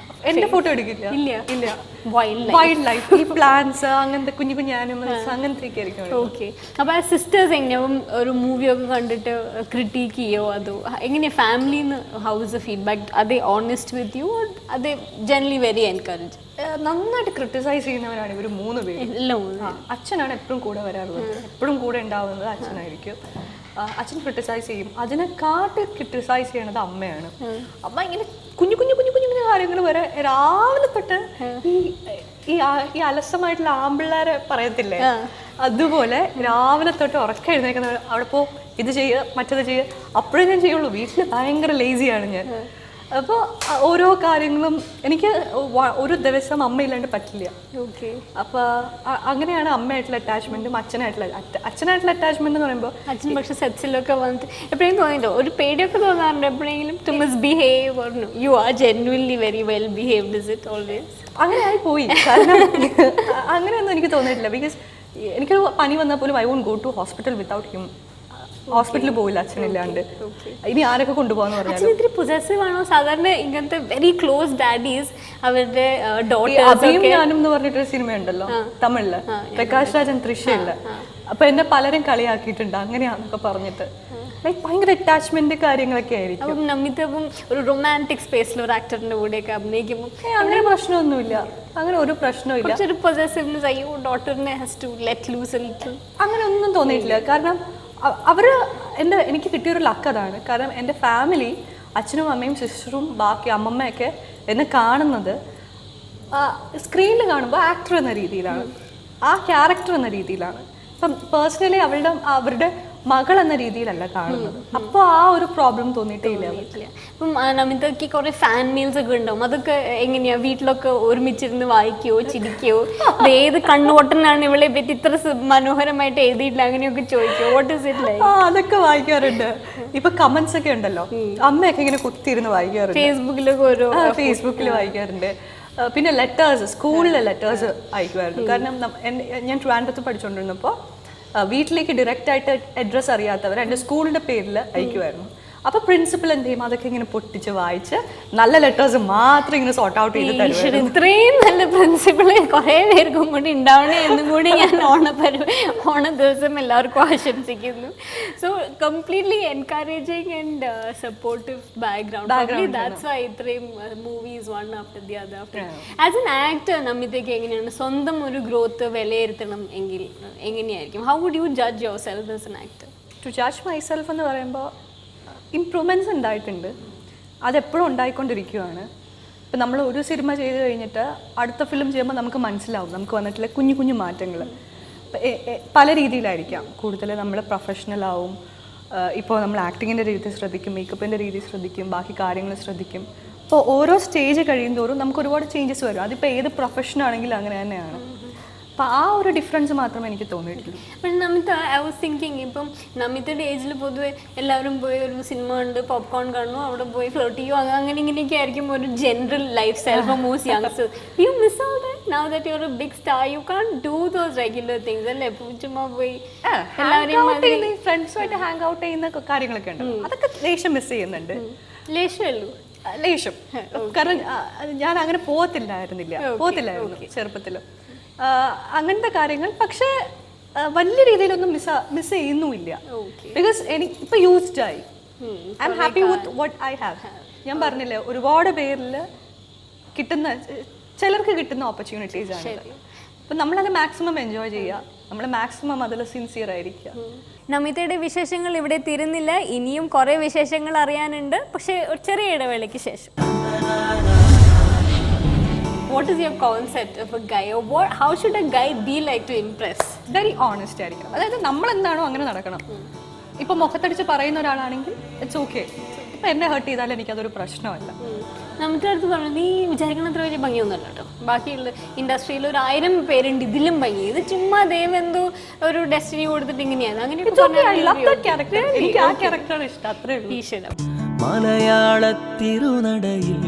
എന്റെ ഫോട്ടോ എടുക്കില്ല. ഇല്ല, വൈൽഡ് ലൈഫ്, ഈ പ്ലാന്റ്സ്, അങ്ങനത്തെ കുഞ്ഞു കുഞ്ഞു ആനിമൽസ്, അങ്ങനത്തെ ഒക്കെ ആയിരിക്കും. ഓക്കെ, അപ്പൊ ആ സിസ്റ്റേഴ്സ് എങ്ങനെയാവും ഒരു മൂവിയൊക്കെ കണ്ടിട്ട് ക്രിട്ടിക്ക് ചെയ്യോ? അതോ എങ്ങനെയാ ഫാമിലിന്ന്? How is the feedback? Are they honest with you? Are they generally very encourage? നന്നായിട്ട് ക്രിട്ടിസൈസ് ചെയ്യുന്നവരാണ് ഇവർ 3 പേര്. അച്ഛനാണ് എപ്പോഴും കൂടെ വരാറുള്ളത്, എപ്പോഴും കൂടെ ഉണ്ടാവുന്നത് അച്ഛനായിരിക്കും. അച്ഛൻ ക്രിട്ടിസൈസ് ചെയ്യും. അതിനെക്കാട്ട് ക്രിട്ടിസൈസ് ചെയ്യണത് അമ്മയാണ്. അമ്മ ഇങ്ങനെ കുഞ്ഞു കുഞ്ഞു കുഞ്ഞു കുഞ്ഞു കുഞ്ഞു കാര്യങ്ങൾ വരെ രാവിലെ തൊട്ട് ഈ അലസമായിട്ടുള്ള ആമ്പിള്ളേരെ പറയത്തില്ലേ, അതുപോലെ രാവിലെ തൊട്ട് ഉറക്കം എഴുന്നേക്കുന്ന അവിടെ പോ, ഇത് ചെയ്യുക, മറ്റത് ചെയ്യുക, അപ്പോഴേ ഞാൻ ചെയ്യുള്ളൂ. വീട്ടിൽ ഭയങ്കര ലേസിയാണ് ഞാൻ. അപ്പോൾ ഓരോ കാര്യങ്ങളും എനിക്ക് ഒരു ദിവസം അമ്മയില്ലാണ്ട് പറ്റില്ല. ഓക്കെ, അപ്പോൾ അങ്ങനെയാണ് അമ്മയായിട്ടുള്ള അറ്റാച്ച്മെന്റും അച്ഛനായിട്ടുള്ള അറ്റാച്ച്മെന്റ് എന്ന് പറയുമ്പോൾ. അച്ഛൻ പക്ഷെ സെറ്റ്സിലൊക്കെ വന്നിട്ട് എപ്പോഴെങ്കിലും തോന്നിയിട്ടോ ഒരു പേടിയൊക്കെ തോന്നാറുണ്ട് എപ്പോഴെങ്കിലും? To misbehave or no you are genuinely very well behaved? Is it always അങ്ങനെ ആയി പോയി? കാരണം അങ്ങനെയൊന്നും എനിക്ക് തോന്നിയിട്ടില്ല. ബിക്കോസ് എനിക്കൊരു പനി വന്നാൽ പോലും I won't go to hospital without him. ഹോസ്പിറ്റലിൽ പോയില്ല അച്ഛനില്ലാണ്ട്. ഇനി ആരൊക്കെ കൊണ്ടുപോകാന്ന് പറഞ്ഞാൽ ഇത്തിരി പൊസസീവ് ആണോ? സാധാരണ ഇങ്ങനത്തെ വെരി ക്ലോസ് ഡാഡീസ് അവരുടെ ഡോട്ടേഴ്സ്. ഞാനും എന്ന് പറഞ്ഞിട്ടൊരു സിനിമ ഉണ്ടല്ലോ തമിഴില്, പ്രകാശ് രാജൻ തൃശ്ശയില്ല. അപ്പൊ എന്നെ പലരും കളിയാക്കിയിട്ടുണ്ട് അങ്ങനെയാന്നൊക്കെ പറഞ്ഞിട്ട്. ലൈക്ക് ഭയങ്കര അറ്റാച്ച്മെന്റ് കാര്യങ്ങളൊക്കെ ആയിരിക്കും. അപ്പം നമിതവും ഒരു റൊമാൻറ്റിക് സ്പേസിൽ ഒരു ആക്ടറിന്റെ കൂടെയൊക്കെ അഭിനയിക്കുമ്പോൾ അങ്ങനെ പ്രശ്നമൊന്നുമില്ല. അങ്ങനെ ഒരു പ്രശ്നമില്ല. ഒരു പൊസസീവ്നെസ്, അയ്യോ ഡോട്ടറിനെ has to let loose a little, അങ്ങനെ ഒന്നും തോന്നിയിട്ടില്ല. കാരണം എനിക്ക് കിട്ടിയൊരു ലക്ക് അതാണ്. കാരണം എൻ്റെ ഫാമിലി, അച്ഛനും അമ്മയും സിസ്റ്ററും ബാക്കി അമ്മമ്മയൊക്കെ എന്നെ കാണുന്നത് സ്ക്രീനിൽ കാണുമ്പോൾ ആക്ടർ എന്ന രീതിയിലാണ്, ആ ക്യാരക്ടർ എന്ന രീതിയിലാണ്. അപ്പം പേഴ്സണലി അവരുടെ മകൾ എന്ന രീതിയിലല്ല കാണുന്നത്. അപ്പോൾ ആ ഒരു പ്രോബ്ലം തോന്നിയിട്ടേ ഇല്ല. അപ്പം നമിതയ്ക്ക് കുറെ ഫാൻ മെയിൽസ് ഒക്കെ ഉണ്ടാവും, അതൊക്കെ എങ്ങനെയാ? വീട്ടിലൊക്കെ ഒരുമിച്ചിരുന്ന് വായിക്കുകയോ ചിരിക്കുകയോ, ഏത് കണ്ണുകൊട്ടനാണ് ഇവളെ പറ്റി ഇത്ര മനോഹരമായിട്ട് എഴുതിയിട്ടില്ല, അങ്ങനെയൊക്കെ ചോദിക്കോ? What is it like? അതൊക്കെ വായിക്കാറുണ്ട്. ഇപ്പൊ കമന്റ്സ് ഒക്കെ ഉണ്ടല്ലോ, അമ്മയൊക്കെ ഇങ്ങനെ കുത്തിയിരുന്ന് വായിക്കാറുണ്ട്. ഫേസ്ബുക്കിൽ വായിക്കാറുണ്ട്. പിന്നെ ലെറ്റേഴ്സ്, സ്കൂളിലെ ലെറ്റേഴ്സ് അയക്കുമായിരുന്നു. കാരണം ഞാൻ ട്രിവാൻഡ്രത്ത് പഠിച്ചുകൊണ്ടിരുന്നപ്പോൾ വീട്ടിലേക്ക് ഡയറക്റ്റ് ആയിട്ട് അഡ്രസ്സ് അറിയാത്തവർ എൻ്റെ സ്കൂളിൻ്റെ പേരിൽ അയക്കുമായിരുന്നു. അപ്പോൾ പ്രിൻസിപ്പൽ എന്ത് ചെയ്യും, അതൊക്കെ ഇങ്ങനെ പൊട്ടിച്ച് വായിച്ച് നല്ല ലെറ്റേഴ്സ് മാത്രം ഇങ്ങനെ സോർട്ട് ഔട്ട് ചെയ്ത് തരും. ഇത്രയും നല്ല പ്രിൻസിപ്പള് കുറേ പേർക്കും കൂടി ഉണ്ടാവണേ എന്നും കൂടി ഞാൻ ഓണ ദിവസം എല്ലാവർക്കും ആശംസിക്കുന്നു. So completely encouraging and supportive background. That's why ഇത്രയും movies one after the other. As an actor നമിതയ്ക്ക് എങ്ങനെയാണ് സ്വന്തം ഒരു ഗ്രോത്ത് വിലയിരുത്തണം എങ്കിൽ എങ്ങനെയായിരിക്കും? How would you judge yourself as an actor? To judge myself എന്ന് പറയുമ്പോൾ ഇംപ്രൂവ്മെൻറ്റ്സ് ഉണ്ടായിട്ടുണ്ട്, അതെപ്പോഴും ഉണ്ടായിക്കൊണ്ടിരിക്കുകയാണ്. ഇപ്പം നമ്മൾ ഒരു സിനിമ ചെയ്ത് കഴിഞ്ഞിട്ട് അടുത്ത ഫിലിം ചെയ്യുമ്പോൾ നമുക്ക് മനസ്സിലാവും നമുക്ക് വന്നിട്ടുള്ള കുഞ്ഞു കുഞ്ഞു മാറ്റങ്ങൾ. പല രീതിയിലായിരിക്കാം. കൂടുതൽ നമ്മൾ പ്രൊഫഷണലാവും, ഇപ്പോൾ നമ്മൾ ആക്ടിങ്ങിൻ്റെ രീതി ശ്രദ്ധിക്കും, മേക്കപ്പിൻ്റെ രീതി ശ്രദ്ധിക്കും, ബാക്കി കാര്യങ്ങൾ ശ്രദ്ധിക്കും. അപ്പോൾ ഓരോ സ്റ്റേജ് കഴിയുന്തോറും നമുക്ക് ഒരുപാട് ചേഞ്ചസ് വരും. അതിപ്പോൾ ഏത് പ്രൊഫഷനാണെങ്കിലും അങ്ങനെ തന്നെയാണ്. അപ്പോൾ ആ ഒരു ഡിഫറൻസ് മാത്രമേ എനിക്ക് തോന്നിയിട്ടുള്ളൂ. പക്ഷെ നമിത, ഐ വാസ് തിങ്കിങ്, ഇപ്പം നമിതയുടെ ഏജിൽ പൊതുവെ എല്ലാവരും പോയി ഒരു സിനിമ കണ്ട് പോപ്കോൺ കാണുന്നു, അവിടെ പോയി ഫ്ലോട്ട് ചെയ്യും, അങ്ങനെ ഇങ്ങനെയൊക്കെ ആയിരിക്കും ഒരു general lifestyle for most youngsters. You miss out now that you are a big star, you can do those regular things അല്ലേ? ചുമ്മാ പോയി എല്ലാവരെയും ഫ്രണ്ട്സുമായിട്ട് ഹാങ് ഔട്ട് ചെയ്യുന്ന കാര്യങ്ങളൊക്കെ ഉണ്ട്, അതൊക്കെ ലേശം മിസ് ചെയ്യുന്നുണ്ട്. ലേശമല്ലോ, ലേശം. കാരണം ഞാൻ അങ്ങനെ പോകത്തില്ലായിരുന്നു ചെറുപ്പത്തിൽ, അങ്ങനത്തെ കാര്യങ്ങൾ. പക്ഷേ വലിയ രീതിയിലൊന്നും മിസ് ചെയ്യുന്നുമില്ല. ബിക്കോസ് എനിക്ക് ഇപ്പം യൂസ്ഡ് ആയി. I am happy with what I have. ഞാൻ പറഞ്ഞില്ലേ, ഒരുപാട് പേരിൽ ചിലർക്ക് കിട്ടുന്ന ഓപ്പർച്യൂണിറ്റീസ് ആണ്. അപ്പം നമ്മളത് മാക്സിമം എൻജോയ് ചെയ്യുക, നമ്മൾ മാക്സിമം അതിൽ സിൻസിയർ ആയിരിക്കുക. നമിതയുടെ വിശേഷങ്ങൾ ഇവിടെ തീരുന്നില്ല, ഇനിയും കുറേ വിശേഷങ്ങൾ അറിയാനുണ്ട്. പക്ഷേ ഒരു ചെറിയ ഇടവേളയ്ക്ക് ശേഷം. What is your concept of a guy, or how should a guy be like to impress? Very honest ആയിരിക്കണം. അതായത് നമ്മൾ എന്താണോ അങ്ങനെ നടക്കണം. ഇപ്പം മുഖത്തടിച്ച് പറയുന്ന ഒരാളാണെങ്കിൽ ഇറ്റ്സ് ഓക്കെ. ഇപ്പം എന്നെ ഹേർട്ട് ചെയ്താലും എനിക്കതൊരു പ്രശ്നമല്ല. നമുക്ക് അടുത്ത് പറഞ്ഞു, നീ വിചാരിക്കണ അത്ര വലിയ ഭംഗിയൊന്നുമല്ല കേട്ടോ. ബാക്കിയുള്ള ഇൻഡസ്ട്രിയിൽ 1000 പേരുണ്ട് ഇതിലും ഭംഗി, ഇത് ചുമ്മാ ദൈവം എന്തോ ഒരു ഡെസ്റ്റിനി കൊടുത്തിട്ട് ഇങ്ങനെയാണ്. അങ്ങനെ എനിക്ക് ആ ക്യാരക്ടറാണ് ഇഷ്ടം, അത്രേ ഉള്ളൂ. ഈശ്വരം. മലയാള തിരുനടയിൽ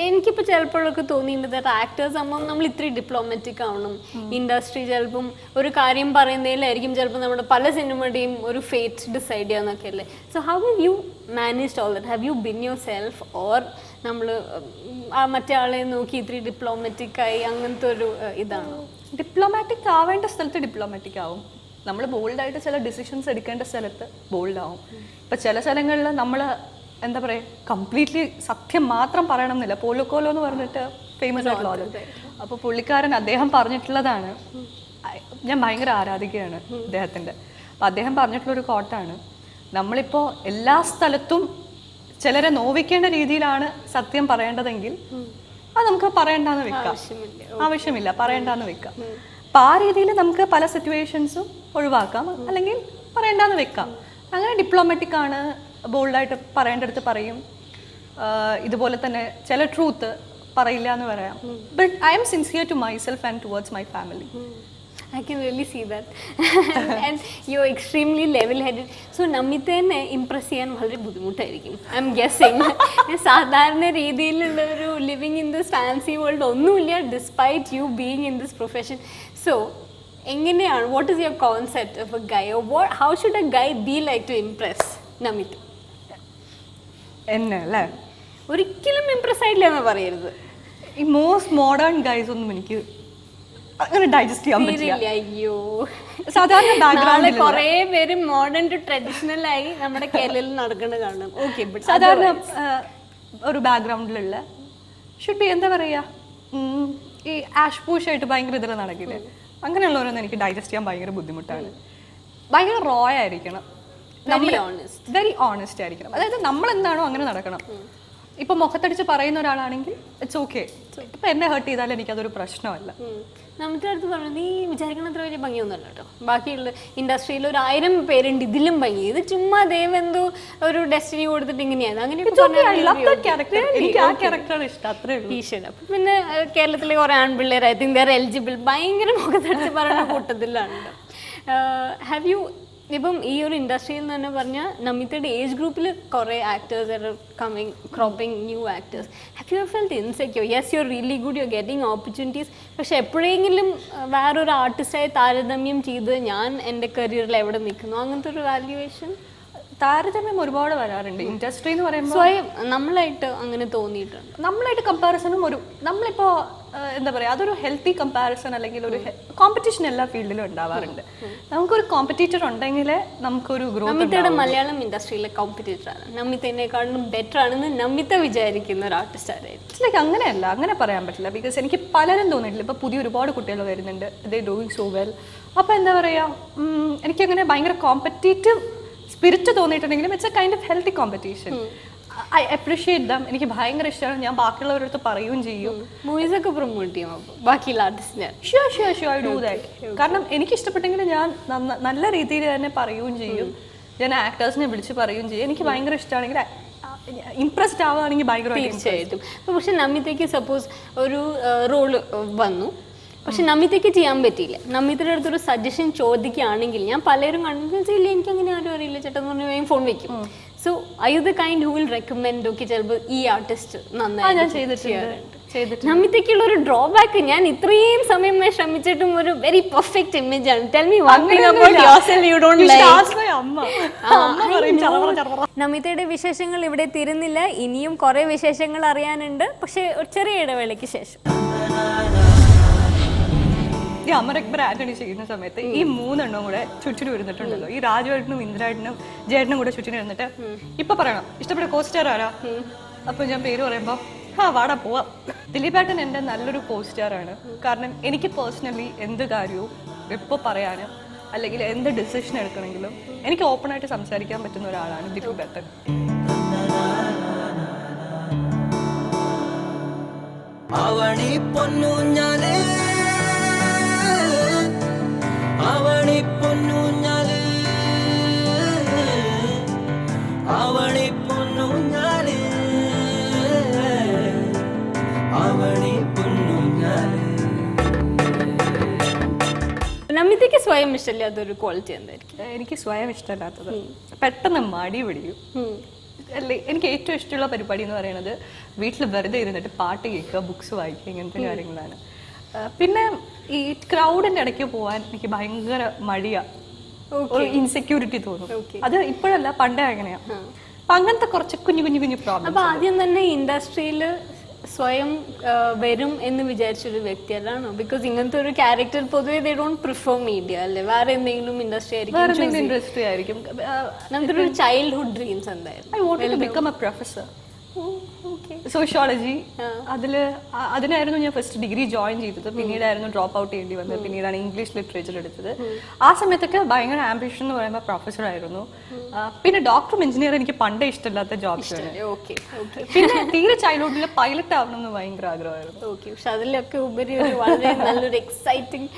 എനിക്കിപ്പോൾ ചിലപ്പോഴൊക്കെ തോന്നിയിട്ടുണ്ട് ആക്ടേഴ്സ് ആകുമ്പം നമ്മൾ ഇത്രയും ഡിപ്ലോമാറ്റിക് ആവണം. ഇൻഡസ്ട്രി ചിലപ്പം ഒരു കാര്യം പറയുന്നതിലായിരിക്കും ചിലപ്പോൾ നമ്മുടെ പല സിനിമയുടെയും ഒരു ഫേറ്റ് ഡിസൈഡ് ചെയ്യാന്നൊക്കെ അല്ലേ. So how have you managed all that? Have you bin your self, or നമ്മൾ ആ മറ്റേ ആളെ നോക്കി ഇത്രയും ഡിപ്ലോമാറ്റിക് ആയി അങ്ങനത്തെ ഒരു ഇതാണോ? ഡിപ്ലോമാറ്റിക് ആവേണ്ട സ്ഥലത്ത് ഡിപ്ലോമാറ്റിക് ആവും. നമ്മൾ ബോൾഡായിട്ട് ചില ഡിസിഷൻസ് എടുക്കേണ്ട സ്ഥലത്ത് ബോൾഡാവും. ഇപ്പം ചില സ്ഥലങ്ങളിൽ നമ്മൾ എന്താ പറയുക, കംപ്ലീറ്റ്ലി സത്യം മാത്രം പറയണം എന്നില്ല. പോലോക്കോലോ എന്ന് പറഞ്ഞിട്ട് ഫേമസ് ആയിട്ടുള്ള ആള്. അപ്പോൾ പുള്ളിക്കാരൻ അദ്ദേഹം പറഞ്ഞിട്ടുള്ളതാണ്, ഞാൻ ഭയങ്കര ആരാധികയാണ് അദ്ദേഹത്തിൻ്റെ. അപ്പം അദ്ദേഹം പറഞ്ഞിട്ടുള്ളൊരു കോട്ടാണ്, നമ്മളിപ്പോൾ എല്ലാ സ്ഥലത്തും ചിലരെ നോവിക്കേണ്ട രീതിയിലാണ് സത്യം പറയേണ്ടതെങ്കിൽ അത് നമുക്ക് പറയണ്ടെന്ന് വെക്കാം, ആവശ്യമില്ല പറയണ്ടെന്ന് വെക്കാം. അപ്പം ആ രീതിയിൽ നമുക്ക് പല സിറ്റുവേഷൻസും ഒഴിവാക്കാം, അല്ലെങ്കിൽ പറയണ്ടെന്ന് വെക്കാം. അങ്ങനെ ഡിപ്ലോമാറ്റിക് ആണ്, ബോൾഡായിട്ട് പറയേണ്ടടുത്ത് പറയും. ഇതുപോലെ തന്നെ ചില ട്രൂത്ത് പറയില്ല എന്ന് പറയാം. But I am sincere to myself and towards my family. I can really see that. And you're extremely level-headed. So നമിതനെ ഇംപ്രസ് ചെയ്യാൻ വളരെ ബുദ്ധിമുട്ടായിരിക്കും, ഐ എം ഗെസ്സിങ്. സാധാരണ രീതിയിലുള്ള ഒരു living in this fancy world ഒന്നുമില്ല, despite you being in this profession. So എങ്ങനെയാണ്, what is your concept of a guy, or how should a guy be like to impress Namita? എന്നെ അല്ലേ ഒരിക്കലും Impress ആയില്ല എന്ന് പറയരുത്. ഈ മോസ്റ്റ് മോഡേൺ ഗൈസ് ഒന്നും എനിക്ക് അങ്ങനെ ഡൈജസ്റ്റ് ചെയ്യാൻ പറ്റില്ല. അയ്യോ, സാധാരണ ബാക്ക്ഗ്രൗണ്ടിൽ കുറേ പേര് മോഡേൺ ടു ട്രഡീഷണൽ ആയി നമ്മുടെ കേരളത്തിൽ നടക്കുന്നത് കാണും. ഓക്കെ, സാധാരണ ഒരു ബാക്ക്ഗ്രൗണ്ടിലുള്ള ഷുഡ് ബി എന്താ പറയുക, ഈ ആഷ് പൂഷായിട്ട് ഭയങ്കര ഇതിൽ നടക്കില്ലേ, അങ്ങനെയുള്ളവരൊന്നും എനിക്ക് ഡൈജസ്റ്റ് ചെയ്യാൻ ഭയങ്കര ബുദ്ധിമുട്ടാണ്. ഭയങ്കര റോ ആയിരിക്കണം, വെരി ഓണസ്റ്റ് ആയിരിക്കണം. അതായത് നമ്മൾ എന്താണോ അങ്ങനെ നടക്കണം. ഇപ്പൊ മുഖത്തടിച്ച് പറയുന്ന ഒരാളാണെങ്കിൽ ഇറ്റ്സ് ഓക്കെ. ഇപ്പൊ എന്നെ ഹേർട്ട് ചെയ്താലും എനിക്കതൊരു പ്രശ്നമല്ല. നമ്മുടെ അടുത്ത് പറഞ്ഞു, നീ വിചാരിക്കണ അത്ര വലിയ ഭംഗിയൊന്നുമല്ല കേട്ടോ. ബാക്കിയുള്ള ഇൻഡസ്ട്രിയിൽ 1000 പേരുണ്ട് ഇതിലും ഭംഗി, ഇത് ചുമ്മാ ദൈവം എന്തോ ഒരു ഡെസ്റ്റിനി കൊടുത്തിട്ട് ഇങ്ങനെയാണ്. അങ്ങനെ പിന്നെ കേരളത്തിലെ കുറെ ആൺപിള്ളേർ ഐ തിങ്ക് ദർ എലിജിബിൾ, ഭയങ്കര മുഖത്തടിച്ച് പറയുന്ന കൂട്ടത്തിലാണ്. ഹാവ് യു, ഇപ്പം ഈ ഒരു ഇൻഡസ്ട്രിയിൽ നിന്ന് തന്നെ പറഞ്ഞാൽ നമിതയുടെ ഏജ് ഗ്രൂപ്പിൽ കുറേ actors are coming, cropping new actors. Have you felt insecure? Yes, you are really good, you are getting opportunities. പക്ഷെ എപ്പോഴെങ്കിലും വേറൊരു ആർട്ടിസ്റ്റായി താരതമ്യം ചെയ്ത് ഞാൻ എൻ്റെ കരിയറിൽ എവിടെ നിൽക്കുന്നു അങ്ങനത്തെ ഒരു വാല്യുവേഷൻ? താരതമ്യം ഒരുപാട് വരാറുണ്ട്. ഇൻഡസ്ട്രി എന്ന് പറയുമ്പോൾ സ്വയം നമ്മളായിട്ട് അങ്ങനെ തോന്നിയിട്ടുണ്ട്. നമ്മളായിട്ട് കമ്പാരിസണും നമ്മളിപ്പോൾ എന്താ പറയുക, അതൊരു ഹെൽത്തി കമ്പാരിസൺ അല്ലെങ്കിൽ ഒരു കോമ്പറ്റീഷൻ എല്ലാ ഫീൽഡിലും ഉണ്ടാവാറുണ്ട്. നമുക്കൊരു കോമ്പറ്റീറ്റർ ഉണ്ടെങ്കിൽ നമുക്കൊരു ഗ്രോത്ത്. നമിതയുടെ മലയാളം ഇൻഡസ്ട്രിയിലെ കോമ്പറ്റീറ്റർ ആണ്, നമിതേക്കാളും ബെറ്റർ ആണെന്ന് നമിത വിചാരിക്കുന്ന ഒരു ആർട്ടിസ്റ്റ് ആയിരുന്നു. ലൈക്ക് അങ്ങനെയല്ല, അങ്ങനെ പറയാൻ പറ്റില്ല. ബിക്കോസ് എനിക്ക് പലരും തോന്നിയിട്ടില്ല. ഇപ്പോൾ പുതിയ ഒരുപാട് കുട്ടികൾ വരുന്നുണ്ട്, ദേ ഡൂയിങ് സോ വെൽ. അപ്പോൾ എന്താ പറയുക, എനിക്കങ്ങനെ ഭയങ്കര കോമ്പറ്റീറ്റീവ് സ്പിരിറ്റ് തോന്നിയിട്ടുണ്ടെങ്കിലും it's a kind of healthy competition. I appreciate them. എനിക്ക് ഭയങ്കര ഇഷ്ടമാണ്. ഞാൻ ബാക്കിയുള്ളവരുടെ അടുത്ത് പറയുകയും ചെയ്യും. മൂവീസ് ഒക്കെ പ്രൊമോട്ട് ചെയ്യും ബാക്കിയുള്ള ആർട്ടിസ്റ്റിനെ. Sure I do that. കാരണം എനിക്ക് ഇഷ്ടപ്പെട്ടെങ്കിൽ ഞാൻ നല്ല രീതിയിൽ തന്നെ പറയുകയും ചെയ്യും. ഞാൻ ആക്ടേഴ്സിനെ വിളിച്ച് പറയുകയും ചെയ്യും. എനിക്ക് ഭയങ്കര ഇഷ്ടമാണെങ്കിൽ ഇംപ്രസ്ഡ് ആവുകയാണെങ്കിൽ ഭയങ്കരമായിട്ട്. തീർച്ചയായിട്ടും. പക്ഷെ നമിതയ്ക്ക് സപ്പോസ് ഒരു റോള് വന്നു, പക്ഷെ നമിതയ്ക്ക് ചെയ്യാൻ പറ്റിയില്ല. നമിതയുടെ അടുത്തൊരു സജഷൻ ചോദിക്കുകയാണെങ്കിൽ ഞാൻ പലരും കണ്ടില്ല, എനിക്ക് അങ്ങനെ ആരും അറിയില്ല ചേട്ടൻ എന്ന് പറഞ്ഞാൽ ഫോൺ വെക്കും. So I you the kind who will recommend okay ചിലപ്പോൾ ഈ ആർട്ടിസ്റ്റ് നന്നായി ചെയ്തിട്ടുണ്ട്. നമിതയ്ക്കുള്ള ഒരു ഡ്രോബാക്ക്, ഞാൻ ഇത്രയും സമയമായി ശ്രമിച്ചിട്ടും ഒരു വെരി പെർഫെക്റ്റ് ഇമേജ് ആണ്. Tell me one thing about yourself you don't like. നമിതയുടെ വിശേഷങ്ങൾ ഇവിടെ തീരുന്നില്ല. ഇനിയും കുറെ വിശേഷങ്ങൾ അറിയാനുണ്ട്. പക്ഷെ ഒരു ചെറിയ ഇടവേളയ്ക്ക് ശേഷം ഈ അമർ അക്ബർ ആന്റണി ചെയ്യുന്ന സമയത്ത് ഈ മൂന്നെണ്ണവും കൂടെ ചുറ്റിന് വരുന്നിട്ടുണ്ടല്ലോ. ഈ രാജുവേട്ടനും ഇന്ദ്രേട്ടനും ജേട്ടനും കൂടെ ചുറ്റിന് വരുന്നിട്ട് ഇപ്പൊ പറയണം ഇഷ്ടപ്പെട്ട കോസ്റ്റർ ആരാ. അപ്പൊ ഞാൻ പേര് പറയുമ്പോ വാടാ പോവാ. ദിലീപേട്ടൻ എൻ്റെ നല്ലൊരു കോസ്റ്റാറാണ്. കാരണം എനിക്ക് പേഴ്സണലി എന്ത് കാര്യവും എപ്പോൾ പറയാനും അല്ലെങ്കിൽ എന്ത് ഡിസിഷൻ എടുക്കണമെങ്കിലും എനിക്ക് ഓപ്പൺ ആയിട്ട് സംസാരിക്കാൻ പറ്റുന്ന ഒരാളാണ് ദിലീപേട്ടൻ. അവണി പൊന്നൂഞ്ഞാലേ അവണി പൊന്നൂഞ്ഞാലേ അവണി പൊന്നൂഞ്ഞാലേ അവണി പൊന്നൂഞ്ഞാലേ. നമിതയ്ക്ക് സ്വയം ഇഷ്ടമില്ലാത്തൊരു ക്വാളിറ്റി എന്തായിരിക്കും? എനിക്ക് സ്വയം ഇഷ്ടമല്ലാത്തത് പെട്ടെന്ന് മടി പിടിക്കും. അല്ലേ, എനിക്ക് ഏറ്റവും ഇഷ്ടമുള്ള പരിപാടി എന്ന് പറയുന്നത് വീട്ടിൽ വെറുതെ ഇരുന്നിട്ട് പാട്ട് കേൾക്കുക, ബുക്സ് വായിക്കുക, ഇങ്ങനത്തെ കാര്യങ്ങളാണ്. പിന്നെ ഈ ക്രൗഡിന്റെ ഇടയ്ക്ക് പോവാൻ എനിക്ക് ഭയങ്കര മടിയാ, ഒരു ഇൻസെക്യൂരിറ്റി തോന്നും. അത് ഇപ്പോഴല്ല, പണ്ടേ അങ്ങനെയാ. അപ്പൊ അങ്ങനത്തെ കുറച്ച് കുഞ്ഞു കുഞ്ഞു കുഞ്ഞു പ്രോബ്ലം. അപ്പൊ ആദ്യം തന്നെ ഇൻഡസ്ട്രിയിൽ സ്വയം വരും എന്ന് വിചാരിച്ചൊരു വ്യക്തി അല്ലാണോ? ബിക്കോസ് ഇങ്ങനത്തെ ഒരു ക്യാരക്ടർ പൊതുവെ ദേ ഡോണ്ട് പ്രിഫർ മീഡിയ അല്ലേ, വേറെ എന്തെങ്കിലും ഇൻഡസ്ട്രി ആയിരിക്കും. നമുക്ക് ഒരു ചൈൽഡ്ഹുഡ് ഡ്രീംസ് എന്തായിരുന്നു? I wanted to become a professor, sociology. അതിനായിരുന്നു ഞാൻ ഫസ്റ്റ് ഡിഗ്രി ജോയിൻ ചെയ്തത്. പിന്നീടായിരുന്നു ഡ്രോപ്പ് ഔട്ട് ചെയ്യേണ്ടി വന്നത്. പിന്നീടാണ് ഇംഗ്ലീഷ് ലിറ്ററേച്ചർ എടുത്തത്. ആ സമയത്തൊക്കെ ഭയങ്കര ആംബിഷൻ എന്ന് പറയുമ്പോൾ പ്രൊഫസർ ആയിരുന്നു. പിന്നെ ഡോക്ടറും എഞ്ചിനീയർ എനിക്ക് പണ്ടേ ഇഷ്ടമില്ലാത്ത ജോബ്സാണ്. പിന്നെ തീരെ ചൈൽഡ്ഹുഡിൽ പൈലറ്റ് ആവണം എന്ന് ഭയങ്കര ആഗ്രഹമായിരുന്നു. പക്ഷെ അതിലൊക്കെ ഉപരി ഒരു വളരെ നല്ലൊരു എക്സൈറ്റിംഗ്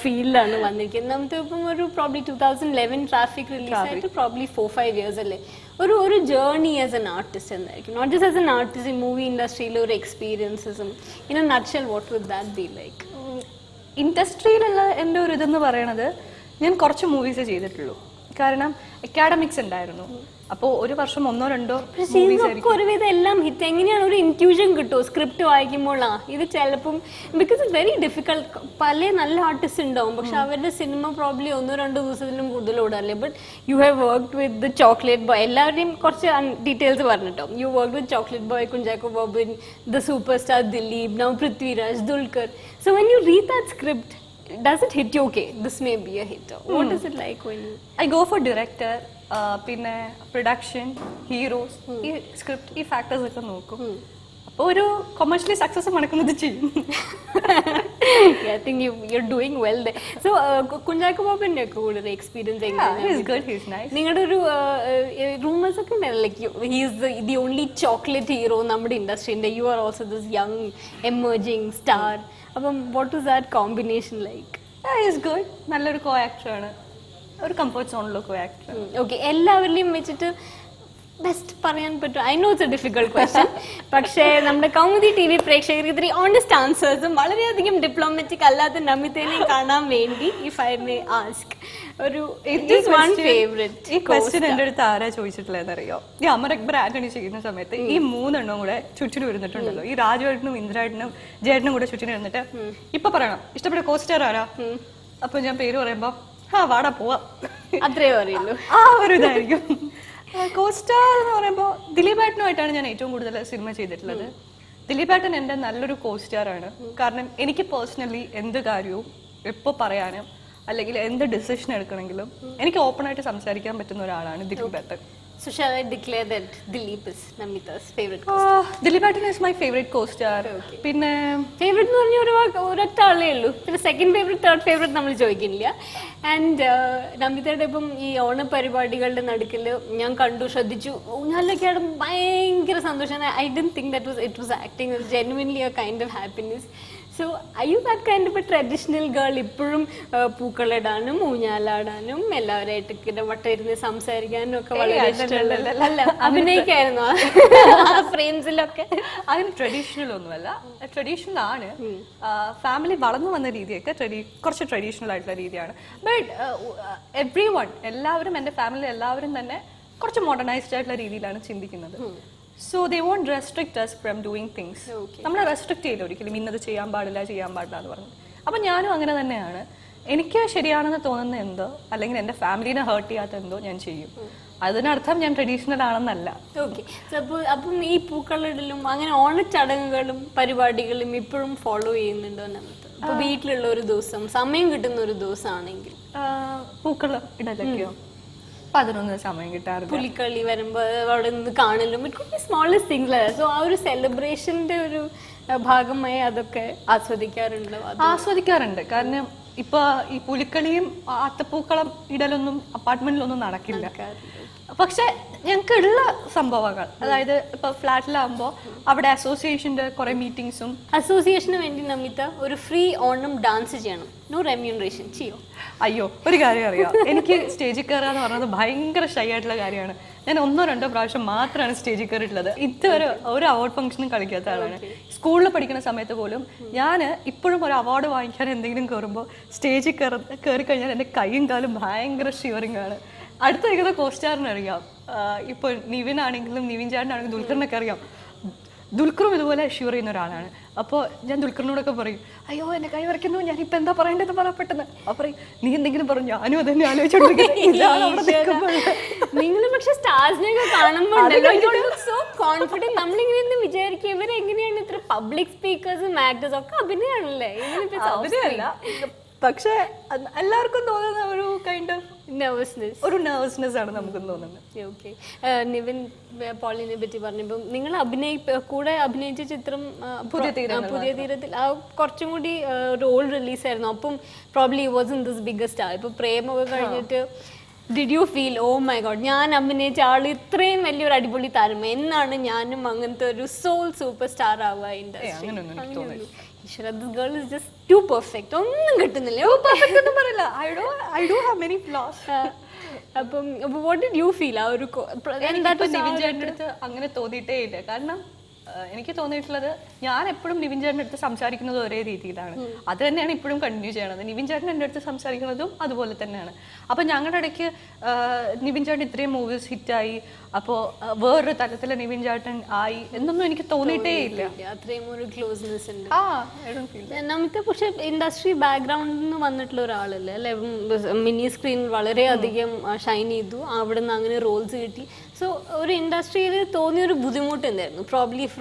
ഫീൽഡാണ് വന്നിരിക്കുന്നത്. നമുക്ക് ഇപ്പം ഒരു പ്രോബ്ലി 2011 ട്രാഫിക് റിലീസ് ആയിട്ട് പ്രോബ്ലി 4-5 ഇയേഴ്സ് അല്ലേ. ഒരു ജേർണി ആസ് എൻ ആർട്ടിസ്റ്റ് എന്തായിരിക്കും? Not just as an artist, ഈ മൂവി ഇൻഡസ്ട്രിയിലെ ഒരു എക്സ്പീരിയൻസസും in a nutshell what would that be like? ഇൻഡസ്ട്രിയിലുള്ള എൻ്റെ ഒരു ഇതെന്ന് പറയണത്, ഞാൻ കുറച്ച് മൂവീസ് ചെയ്തിട്ടുള്ളൂ. കാരണം അക്കാഡമിക്സ് ഉണ്ടായിരുന്നു. അപ്പോൾ ഒരു വർഷം 1-2 ഒരുവിധം എല്ലാം ഹിറ്റ്. എങ്ങനെയാണ് ഒരു ഇൻറ്റ്യൂഷൻ കിട്ടുമോ സ്ക്രിപ്റ്റ് വായിക്കുമ്പോൾ? ഇത് ചിലപ്പം ബിക്കോസ് ഇറ്റ്സ് വെരി ഡിഫിക്കൾട്ട്. പല നല്ല ആർട്ടിസ്റ്റ് ഉണ്ടാവും, പക്ഷെ അവരുടെ സിനിമ പ്രോബ്ലി 1-2 ദിവസത്തിലും കൂടുതൽ ഓടാറില്ലേ. But you have worked with the chocolate boy. എല്ലാവരുടെയും കുറച്ച് ഡീറ്റെയിൽസ് പറഞ്ഞിട്ടോ. You work with chocolate boy, Kunchacko Boban, the super star Dileep, now Prithviraj, Dulquer. So when you read that script, does it hit you? Okay, this may be a hit. What is it like when you... I go for director, പിന്നെ production, heroes, ഈ script, ഈ factors ഒക്കെ നോക്കും. അപ്പോൾ ഒരു commercially success മണക്കുന്നത് ചെയ്യും. I think you're doing well there. So Kunchacko ബോബന്റെ ഒക്കെ കൂടുതൽ എക്സ്പീരിയൻസ് എങ്ങനെയാണ്? നിങ്ങളുടെ ഒരു റൂമേഴ്സ് ഒക്കെ ഉണ്ടല്ലോ, like he is the only chocolate hero നമ്മുടെ ഇൻഡസ്ട്രീൻ്റെ. You are also this young emerging star. അപ്പം what is that combination like? Is good. നല്ലൊരു കോ ആക്ടറാണ്, ഒരു കംഫർട്ട് സോണിലുള്ള കോ ആക്ടർ. ഓക്കെ, എല്ലാവരിലും വെച്ചിട്ട് ബെസ്റ്റ് പറയാൻ പറ്റും? I know it's a difficult question. പക്ഷേ നമ്മുടെ കൗമുദി TV പ്രേക്ഷകർക്ക് ഇത്തിരി ഓണസ്റ്റ് ആൻസേഴ്സും വളരെയധികം ഡിപ്ലോമാറ്റിക് അല്ലാത്ത നമിതേനെയും കാണാൻ വേണ്ടി ഇഫ് ഐ മേ ആസ്ക് ഒരു ഈ ക്വസ്റ്റ്യൻ എൻ്റെ അടുത്ത് ആരാ ചോദിച്ചിട്ടില്ലെന്നറിയോ? ഈ അമർ അക്ബർ ആന്റണി ചെയ്യുന്ന സമയത്ത് ഈ മൂന്നെണ്ണവും കൂടെ ചുറ്റിന് വരുന്നിട്ടുണ്ടല്ലോ. ഈ രാജുവേട്ടനും ഇന്ദ്രേട്ടനും ജേട്ടനും കൂടെ ചുറ്റിന് വരുന്നിട്ട് ഇപ്പൊ പറയണം ഇഷ്ടപ്പെട്ട കോസ്റ്റർ ആരാ. അപ്പൊ ഞാൻ പേര് പറയുമ്പോ വാടാ പോവാ, അത്രേ പറയുള്ളൂ. ആ ഒരു ഇതായിരിക്കും. കോസ്റ്റാർ എന്ന് പറയുമ്പോൾ ദിലീപേട്ടനുമായിട്ടാണ് ഞാൻ ഏറ്റവും കൂടുതൽ സിനിമ ചെയ്തിട്ടുള്ളത്. ദിലീപേട്ടൻ എൻ്റെ നല്ലൊരു കോസ്റ്റാറാണ്. കാരണം എനിക്ക് പേഴ്സണലി എന്ത് കാര്യവും എപ്പോൾ പറയാനും അല്ലെങ്കിൽ എന്ത് ഡിസിഷൻ എടുക്കണമെങ്കിലും എനിക്ക് ഓപ്പണായിട്ട് സംസാരിക്കാൻ പറ്റുന്ന ഒരാളാണ് ദിലീപേട്ടൻ. So shall I declare that Dileep is Namita's favorite? ദിലീപേട്ടൻ ഈസ് മൈ ഫേവറേറ്റ് കോസ്റ്റാർ. പിന്നെ ഫേവറേറ്റ് എന്ന് പറഞ്ഞ ഒരൊറ്റ ആളേ ഉള്ളൂ. പിന്നെ സെക്കൻഡ് ഫേവറേറ്റ് തേർഡ് ഫേവറേറ്റ് നമ്മൾ ചോദിക്കുന്നില്ല. ആൻഡ് നമിതയുടെ ഇപ്പം ഈ ഓണ പരിപാടികളുടെ നടുക്കിൽ ഞാൻ കണ്ടു, ശ്രദ്ധിച്ചു, ഊഞ്ഞാലൊക്കെയാണ് ഭയങ്കര സന്തോഷം. I don't think that it was acting, genuinely A kind of happiness. So I you that kind of A traditional girl? ഇപ്പോഴും പൂക്കളിടാനും ഊഞ്ഞാലാടാനും എല്ലാവരായിട്ട് ഇങ്ങനെ വട്ടയിരുന്ന് സംസാരിക്കാനും ഒക്കെ വളരെ ഇഷ്ടമുള്ള അഭിനയിക്കായിരുന്നു ഫ്രെയിംസിലൊക്കെ. അതിന് ട്രഡീഷണൽ ഒന്നുമല്ല, ട്രഡീഷണൽ ആണ്. ഫാമിലി വളർന്നു വന്ന രീതിയൊക്കെ കുറച്ച് ട്രഡീഷണൽ ആയിട്ടുള്ള രീതിയാണ്. ബട്ട് എവ്രി വൺ, എല്ലാവരും എൻ്റെ ഫാമിലി എല്ലാവരും തന്നെ കുറച്ച് മോഡേണൈസ്ഡ് ആയിട്ടുള്ള രീതിയിലാണ് ചിന്തിക്കുന്നത്. So they won't restrict us from doing things. നമ്മളെ റെസ്ട്രിക്ട് ചെയ്യില്ല ഒരിക്കലും, ഇന്നത് ചെയ്യാൻ പാടില്ല എന്ന് പറഞ്ഞു. അപ്പം ഞാനും അങ്ങനെ തന്നെയാണ്. എനിക്ക് ശരിയാണെന്ന് തോന്നുന്ന എന്തോ അല്ലെങ്കിൽ എൻ്റെ ഫാമിലീനെ ഹേർട്ട് ചെയ്യാത്ത എന്തോ ഞാൻ ചെയ്യും. അതിനർത്ഥം ഞാൻ ട്രഡീഷണൽ ആണെന്നല്ല. ഓക്കെ. അപ്പം ഈ പൂക്കളിടലും അങ്ങനെ ഓണച്ചടങ്ങുകളും പരിപാടികളും ഇപ്പോഴും ഫോളോ ചെയ്യുന്നുണ്ടോ നമുക്ക്? അപ്പോൾ വീട്ടിലുള്ള ഒരു ദിവസം, സമയം കിട്ടുന്ന ഒരു ദിവസമാണെങ്കിൽ പൂക്കൾ ഇടലൊക്കെയോ? അപ്പം അതിനൊന്നും സമയം കിട്ടാറില്ല. പുലിക്കളി വരുമ്പോൾ അവിടെ നിന്ന് കാണലും, it could be smallest things. So ആ ഒരു സെലിബ്രേഷൻ്റെ ഒരു ഭാഗമായി അതൊക്കെ ആസ്വദിക്കാറുണ്ട്. കാരണം ഇപ്പൊ ഈ പുലിക്കളിയും അത്തപ്പൂക്കളം ഇടലൊന്നും അപ്പാർട്ട്മെന്റിലൊന്നും നടക്കില്ല. പക്ഷെ ഞങ്ങൾക്ക് ഉള്ള സംഭവങ്ങൾ, അതായത് ഇപ്പൊ ഫ്ലാറ്റിലാകുമ്പോൾ അവിടെ അസോസിയേഷന്റെ കുറെ മീറ്റിംഗ്സും. അസോസിയേഷന് വേണ്ടി നമിത ഒരു ഫ്രീ ഓണം ഡാൻസ് ചെയ്യണം, നോ റെമ്യൂണറേഷൻ, ചെയ്യോ? അയ്യോ, ഒരു കാര്യം അറിയാം, എനിക്ക് സ്റ്റേജിൽ കയറുക എന്ന് പറയുന്നത് ഭയങ്കര ഷൈ ആയിട്ടുള്ള കാര്യമാണ്. ഞാൻ 1-2 പ്രാവശ്യം മാത്രമാണ് സ്റ്റേജിൽ കയറിയിട്ടുള്ളത്. ഇതുവരെ ഒരു അവാർഡ് ഫംഗ്ഷനും കളിക്കാത്ത ആളാണ്. സ്കൂളിൽ പഠിക്കുന്ന സമയത്ത് പോലും ഞാൻ ഇപ്പോഴും ഒരു അവാർഡ് വാങ്ങിക്കാൻ എന്തെങ്കിലും കയറുമ്പോൾ സ്റ്റേജിൽ കയറി കഴിഞ്ഞാൽ എൻ്റെ കൈയും കാലും ഭയങ്കര ഷിവറിങ് ആണ്. അടുത്ത നിൽക്കുന്ന കോസ്റ്റാറിന് അറിയാം, ഇപ്പോൾ നിവിൻ ആണെങ്കിലും നിവിൻ ചേട്ടനാണെങ്കിലും ദുൽഖറിനൊക്കെ അറിയാം. ദുൽഖറും ഇതുപോലെ ഷിവർ ചെയ്യുന്ന ഒരാളാണ്. അപ്പോൾ ഞാൻ ദുൽഖറിനോടൊക്കെ പറയും, അയ്യോ എൻ്റെ കൈ വരയ്ക്കുന്നു, ഞാനിപ്പോൾ എന്താ പറയേണ്ടത് പറ പെട്ടെന്ന്. അപ്പോൾ പറയും, നീ എന്തെങ്കിലും പറഞ്ഞു, ഞാനും അതന്നെ ആലോചിച്ചോണ്ടിരിക്കുന്നു. നിങ്ങൾ പക്ഷെ സ്റ്റാർസിനെയൊക്കെ കാണുമ്പോൾ സോ കോൺഫിഡൻറ്റ്. നമ്മളിങ്ങനെ വിചാരിക്കും ഇവരെങ്ങനെയാണ് ഇത്ര പബ്ലിക് സ്പീക്കേഴ്സും ആക്ടേഴ്സും ഒക്കെ അഭിനയാണല്ലേ? അഭിനയല്ല, പക്ഷെ എല്ലാവർക്കും തോന്നുന്ന ഒരു കൈൻഡ് ഓഫ് നെർവസ്നെസ് ആണ് നമുക്കും തോന്നുന്നത്. ഓക്കെ. നിവിൻ പോളിനെ പറ്റി പറഞ്ഞപ്പം നിങ്ങൾ കൂടെ അഭിനയിച്ച ചിത്രം പുതിയ തീരത്തിൽ കുറച്ചും കൂടി റോൾ റിലീസായിരുന്നു. അപ്പം probably was in this bigger star. ഇപ്പൊ പ്രേമൊക്കെ കഴിഞ്ഞിട്ട് did you feel oh my God, ഞാൻ അഭിനയിച്ച ആൾ ഇത്രയും വലിയൊരു അടിപൊളി താരം, എന്നാണ് ഞാനും അങ്ങനത്തെ ഒരു സോൾ സൂപ്പർ സ്റ്റാർ ആവുക industry? This girl is just too perfect. ഒന്നും കിട്ടുന്നില്ല. അപ്പം what did you feel? ആ ഒരു നിവിൻ ചേട്ടൻ്റെ അടുത്ത് അങ്ങനെ തോന്നിയിട്ടേ ഇല്ല. കാരണം എനിക്ക് തോന്നിയിട്ടുള്ളത്, ഞാൻ എപ്പോഴും നിവിൻ ചേട്ടൻ്റെ അടുത്ത് സംസാരിക്കുന്നത് ഒരേ രീതിയിലാണ്. അത് തന്നെയാണ് ഇപ്പോഴും കണ്ടിന്യൂ ചെയ്യണത്. നിവിൻ ചേട്ടൻ എൻ്റെ അടുത്ത് സംസാരിക്കുന്നതും അതുപോലെ തന്നെയാണ്. അപ്പോൾ ഞങ്ങളുടെ ഇടയ്ക്ക് നിവിൻ ചേട്ടൻ ഇത്രയും മൂവീസ് ഹിറ്റായി, അപ്പോൾ വേറൊരു തലത്തിൽ നിവിൻ ചേട്ടൻ ആയി എന്നൊന്നും എനിക്ക് തോന്നിയിട്ടേ ഇല്ല. അത്രയും ഒരു ക്ലോസ്നെസ് ഉണ്ട്. നമുക്ക് പക്ഷെ ഇൻഡസ്ട്രി ബാക്ക്ഗ്രൗണ്ടിൽ നിന്ന് വന്നിട്ടുള്ള ഒരാളല്ലേ അല്ലെ? മിനി സ്ക്രീൻ വളരെയധികം ഷൈൻ ചെയ്തു, അവിടെ നിന്ന് അങ്ങനെ റോൾസ് കിട്ടി. സോ ഒരു ഇൻഡസ്ട്രിയിൽ തോന്നിയൊരു ബുദ്ധിമുട്ട് എന്തായിരുന്നു? Probably from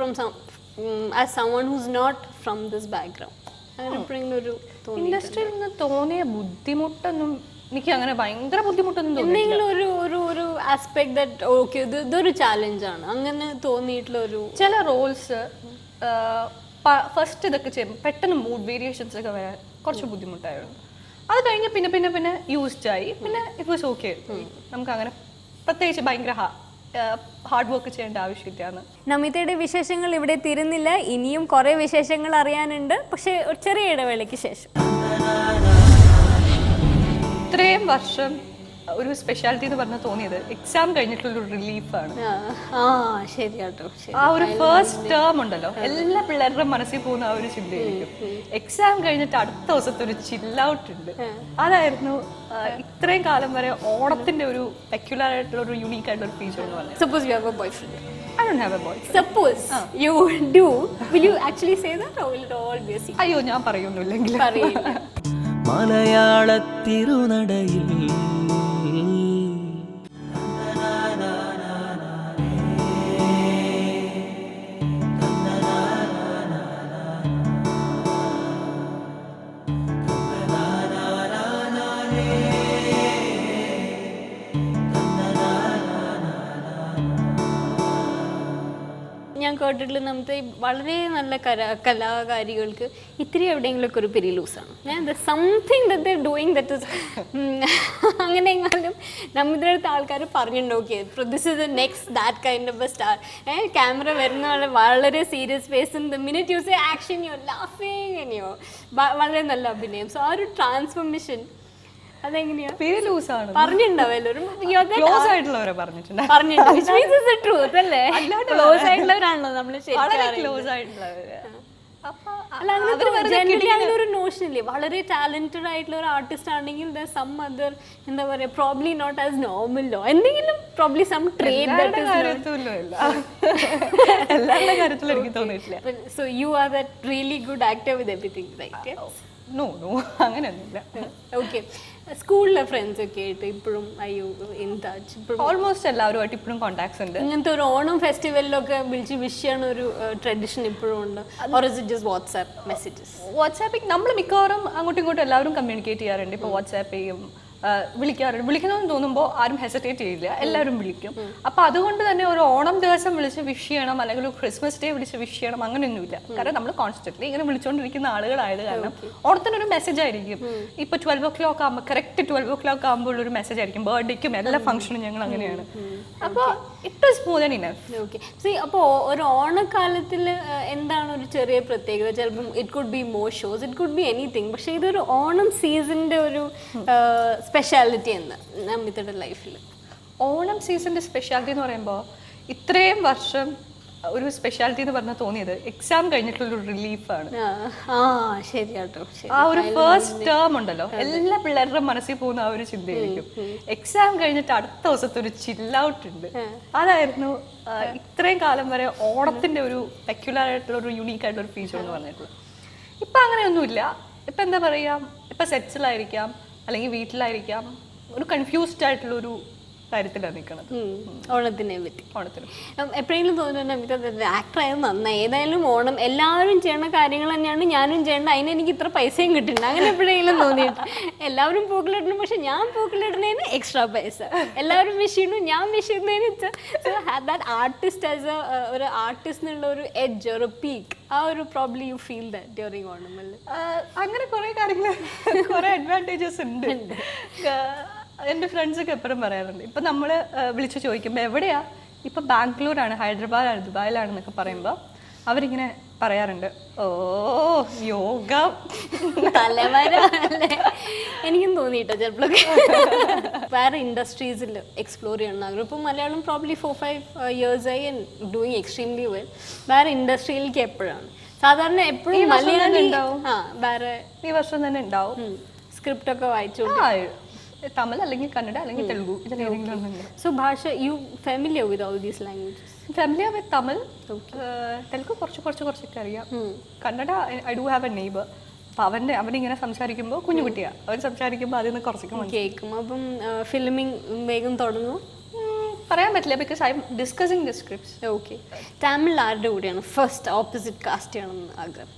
as someone who's not from this background, അങ്ങനെ എപ്പോഴെങ്കിലും ഒരു ഇൻഡസ്ട്രിയിൽ നിന്ന് തോന്നിയ ബുദ്ധിമുട്ടൊന്നും എനിക്ക് അങ്ങനെ ഭയങ്കര ബുദ്ധിമുട്ടൊന്നും എന്തെങ്കിലും ഒരു ആസ്പെക്ട് ദാറ്റ് ഓക്കെ ഇതൊരു ചാലഞ്ചാണ് അങ്ങനെ തോന്നിയിട്ടുള്ള ഒരു ചില റോൾസ് ഫസ്റ്റ് ഇതൊക്കെ ചെയ്യുമ്പോൾ പെട്ടെന്ന് മൂഡ് വേരിയേഷൻസ് ഒക്കെ വരാൻ കുറച്ച് ബുദ്ധിമുട്ടായിരുന്നു. അത് കഴിഞ്ഞ് പിന്നെ യൂസ്ഡ് ആയി, പിന്നെ ഇറ്റ് വാസ് ഓക്കെ. നമുക്ക് അങ്ങനെ പ്രത്യേകിച്ച് ഭയങ്കര ഹാർഡ് വർക്ക് ചെയ്യേണ്ട ആവശ്യമില്ലാന്ന്. നമിതയുടെ വിശേഷങ്ങൾ ഇവിടെ തീരുന്നില്ല, ഇനിയും കുറേ വിശേഷങ്ങൾ അറിയാനുണ്ട്. പക്ഷേ ഒരു ചെറിയ ഇടവേളയ്ക്ക് ശേഷം. ഇത്രയും വർഷം ഒരു സ്പെഷ്യാലിറ്റി എന്ന് പറഞ്ഞാൽ തോന്നിയത് എക്സാം കഴിഞ്ഞിട്ടുള്ളൊരു റിലീഫാണ്. ആ ഒരു ഫസ്റ്റ് ടേം ഉണ്ടല്ലോ, എല്ലാ പിള്ളേരുടെ മനസ്സിൽ പോകുന്ന ആ ഒരു ചിന്തയായിരിക്കും. എക്സാം കഴിഞ്ഞിട്ട് അടുത്ത ദിവസത്തെ ഒരു ചില്ലൗട്ട് ഉണ്ട്. അതായിരുന്നു ഇത്രയും കാലം വരെ ഓണത്തിന്റെ ഒരു പെക്യുലർ ആയിട്ടുള്ള ഒരു യുണീക്ക് ആയിട്ടുള്ള ഒരു ഫീച്ചർ എന്ന് പറയുന്നത്. Suppose you have a boyfriend. I don't have a boyfriend. Suppose you do. Will you actually say that or will it all be a secret? അയ്യോ, ഞാൻ പറയൊന്നുമില്ലെങ്കിൽ. മലയാള തിരുനടയിൽ ഞാൻ കേട്ടിട്ടുള്ള നമ്മുടെ വളരെ നല്ല കലാകാരികൾക്ക് ഇത്തിരി എവിടെയെങ്കിലുമൊക്കെ ഒരു പിരി ലൂസാണ്. ഞാൻ something the doing that is അങ്ങനെയെങ്കിലും നമ്മുടെ അടുത്ത് ആൾക്കാർ പറഞ്ഞിട്ടുണ്ടോക്കിയത് this is the next that kind of a star. Camera വരുന്ന വളരെ സീരിയസ് ഫേസും the minute you say action you ലാഫിങ് എനിയോ വളരെ നല്ല അഭിനയം. സോ ആ ഒരു ട്രാൻസ്ഫോർമേഷൻ അതെങ്ങനെയാ പറഞ്ഞിട്ടുണ്ടാവല്ലോ ക്ലോസ് ആയിട്ടുള്ളവരാണല്ലോ നമ്മള് അങ്ങനെ ഒരു നോഷൻ ഇല്ലേ? വളരെ ടാലന്റഡ് ആയിട്ടുള്ള ഒരു ആർട്ടിസ്റ്റ് ആണെങ്കിൽ സം അതർ എന്താ പറയാ പ്രോബ്ലി നോട്ട് ആസ് നോർമലോ എന്തെങ്കിലും probably some trade. So you are that really good actor with everything right? No അങ്ങനെയൊന്നുമില്ല. ഓക്കെ, സ്കൂളിലെ ഫ്രണ്ട്സ് ഒക്കെ ആയിട്ട് ഇപ്പോഴും അയ്യോ ഇൻ ടച്ച്? ഓൾമോസ്റ്റ് എല്ലാവരുമായിട്ട് ഇപ്പോഴും കോൺടാക്ട്സ് ഉണ്ട്. ഇങ്ങനത്തെ ഒരു ഓണം ഫെസ്റ്റിവലിലൊക്കെ വിളിച്ച് വിഷ് ചെയ്യണ ഒരു ട്രഡീഷൻ ഇപ്പോഴും ഉണ്ട്? Or is it just WhatsApp messages? വാട്സാപ്പിൽ നമ്മൾ മിക്കവാറും അങ്ങോട്ടും ഇങ്ങോട്ടും എല്ലാവരും കമ്മ്യൂണിക്കേറ്റ് ചെയ്യാറുണ്ട്. ഇപ്പോൾ വാട്സാപ്പ് ചെയ്യും, വിളിക്കാറുണ്ട്. വിളിക്കണമെന്ന് തോന്നുമ്പോൾ ആരും ഹെസിറ്റേറ്റ് ചെയ്യില്ല, എല്ലാവരും വിളിക്കും. അപ്പോൾ അതുകൊണ്ട് തന്നെ ഒരു ഓണം ദിവസം വിളിച്ച് വിഷ് ചെയ്യണം അല്ലെങ്കിൽ ഒരു ക്രിസ്മസ് ഡേ വിളിച്ച് വിഷ് ചെയ്യണം അങ്ങനെയൊന്നുമില്ല. കാരണം നമ്മൾ കോൺസ്റ്റന്റ്ലി ഇങ്ങനെ വിളിച്ചുകൊണ്ടിരിക്കുന്ന ആളുകളായത് കാരണം ഓണത്തിനൊരു മെസ്സേജ് ആയിരിക്കും. ഇപ്പോൾ 12 o'clock ആകുമ്പോൾ കറക്റ്റ് 12 o'clock ആകുമ്പോൾ ഒരു മെസ്സേജ് ആയിരിക്കും. ബർത്ത്ഡേക്കും എല്ലാ ഫംഗ്ഷനും ഞങ്ങൾ അങ്ങനെയാണ്. അപ്പോൾ it is more than enough. Okay, C അപ്പോൾ ഒരു ഓണക്കാലത്തിൽ എന്താണ് ഒരു ചെറിയ പ്രത്യേകത? ചിലപ്പം it could be more shows, it could B anything. പക്ഷേ ഇതൊരു ഓണം സീസണിൻ്റെ ഒരു സ്പെഷ്യാലിറ്റി എന്ന് നമിതയുടെ ലൈഫിൽ? ഓണം സീസണിൻ്റെ സ്പെഷ്യാലിറ്റി എന്ന് പറയുമ്പോൾ ഇത്രയും വർഷം ഒരു സ്പെഷ്യാലിറ്റി എന്ന് പറഞ്ഞാൽ തോന്നിയത് എക്സാം കഴിഞ്ഞിട്ടുള്ളൊരു റിലീഫാണ്. ശരിയാട്ടോ. ആ ഒരു ഫസ്റ്റ് ടേം ഉണ്ടല്ലോ, എല്ലാ പിള്ളേരുടെ മനസ്സിൽ പോകുന്ന ആ ഒരു ചിന്തയായിരിക്കും. എക്സാം കഴിഞ്ഞിട്ട് അടുത്ത ദിവസത്തെ ഒരു ചില്ലൗട്ട് ഉണ്ട്. അതായിരുന്നു ഇത്രയും കാലം വരെ ഓണത്തിന്റെ ഒരു പെക്യുലർ ആയിട്ടുള്ള ഒരു യുണീക്ക് ആയിട്ടുള്ള ഒരു ഫീച്ചർ എന്ന് പറഞ്ഞിട്ടുള്ളത്. ഇപ്പൊ അങ്ങനെയൊന്നുമില്ല. ഇപ്പൊ എന്താ പറയാ, ഇപ്പൊ സെറ്റ്സിലായിരിക്കാം അല്ലെങ്കിൽ വീട്ടിലായിരിക്കാം, ഒരു കൺഫ്യൂസ്ഡ് ആയിട്ടുള്ള ഒരു കാര്യത്തിലാണ് നിൽക്കുന്നത് ഓണത്തിനെ പറ്റി. എപ്പോഴെങ്കിലും തോന്നുന്നു ആക്ടർ ആയത് നന്നായി, ഏതായാലും ഓണം എല്ലാവരും ചെയ്യണ കാര്യങ്ങൾ തന്നെയാണ് ഞാനും ചെയ്യേണ്ട, അതിന് എനിക്ക് ഇത്ര പൈസയും കിട്ടുന്നുണ്ട്, അങ്ങനെ എപ്പോഴെങ്കിലും തോന്നിയിട്ട്? എല്ലാവരും പൂക്കളിടണം, പക്ഷെ ഞാൻ പൂക്കളിടുന്നതിന് എക്സ്ട്രാ പൈസ. എല്ലാവരും വിഷ് ചെയ്യുന്നു, ഞാൻ വിഷ് ചെയ്യുന്നതിന് ദാറ്റ് ആർട്ടിസ്റ്റ് ആസ് ഒരു ആർട്ടിസ്റ്റ് എന്നുള്ള ഒരു എഡ്ജ് ഒരു പീക്ക്, ആ ഒരു probably you feel that during Onam അല്ലേ? അങ്ങനെ കുറേ കാര്യങ്ങൾ, കുറേ അഡ്വാൻറ്റേജസ് ഉണ്ട്. എൻ്റെ ഫ്രണ്ട്സൊക്കെ എപ്പോഴും പറയാറുണ്ട്, ഇപ്പം നമ്മൾ വിളിച്ച് ചോദിക്കുമ്പോൾ എവിടെയാ, ഇപ്പം ബാംഗ്ലൂരാണ്, ഹൈദരാബാദാണ്, ദുബായിലാണെന്നൊക്കെ പറയുമ്പോൾ അവരിങ്ങനെ പറയാറുണ്ട്, ഓ യോഗ തലവര അല്ലേ? എനിക്കും തോന്നിയിട്ടോ ചിലപ്പോഴൊക്കെ. വേറെ ഇൻഡസ്ട്രീസിൽ എക്സ്പ്ലോർ ചെയ്യണം ആഗ്രഹം. ഇപ്പം മലയാളം പ്രോബ്ലി 4-5 years ആയി ഡൂയിങ് എക്സ്ട്രീംലി വെൽ. വേറെ ഇൻഡസ്ട്രിയിലേക്ക് എപ്പോഴാണ് സാധാരണ എപ്പോഴും മലയാളം ഉണ്ടാവും? വേറെ ഈ വർഷം തന്നെ ഉണ്ടാവും. സ്ക്രിപ്റ്റ് ഒക്കെ വായിച്ചു, തമിഴ് അല്ലെങ്കിൽ കന്നഡ അല്ലെങ്കിൽ തെലുഗു, ഇതിലേതെങ്കിലും. സോ ഭാഷ you familiar with all these languages? Familiar with Tamil, Telugu കുറച്ചൊക്കെ അറിയാം. Kannada I do have a neighbour. അപ്പം അവനിങ്ങനെ സംസാരിക്കുമ്പോൾ കുഞ്ഞുകുട്ടിയാണ്, അവൻ സംസാരിക്കുമ്പോൾ അതിൽ നിന്ന് കുറച്ചൊക്കെ കേൾക്കും. അപ്പം ഫിലിമിങ് വേഗം തുടങ്ങും? പറയാൻ പറ്റില്ല, because I M discussing the scripts. Okay, Tamil ആരുടെ കൂടെയാണ് ഫസ്റ്റ് ഓപ്പോസിറ്റ് കാസ്റ്റ് ചെയ്യണമെന്ന് ആഗ്രഹം?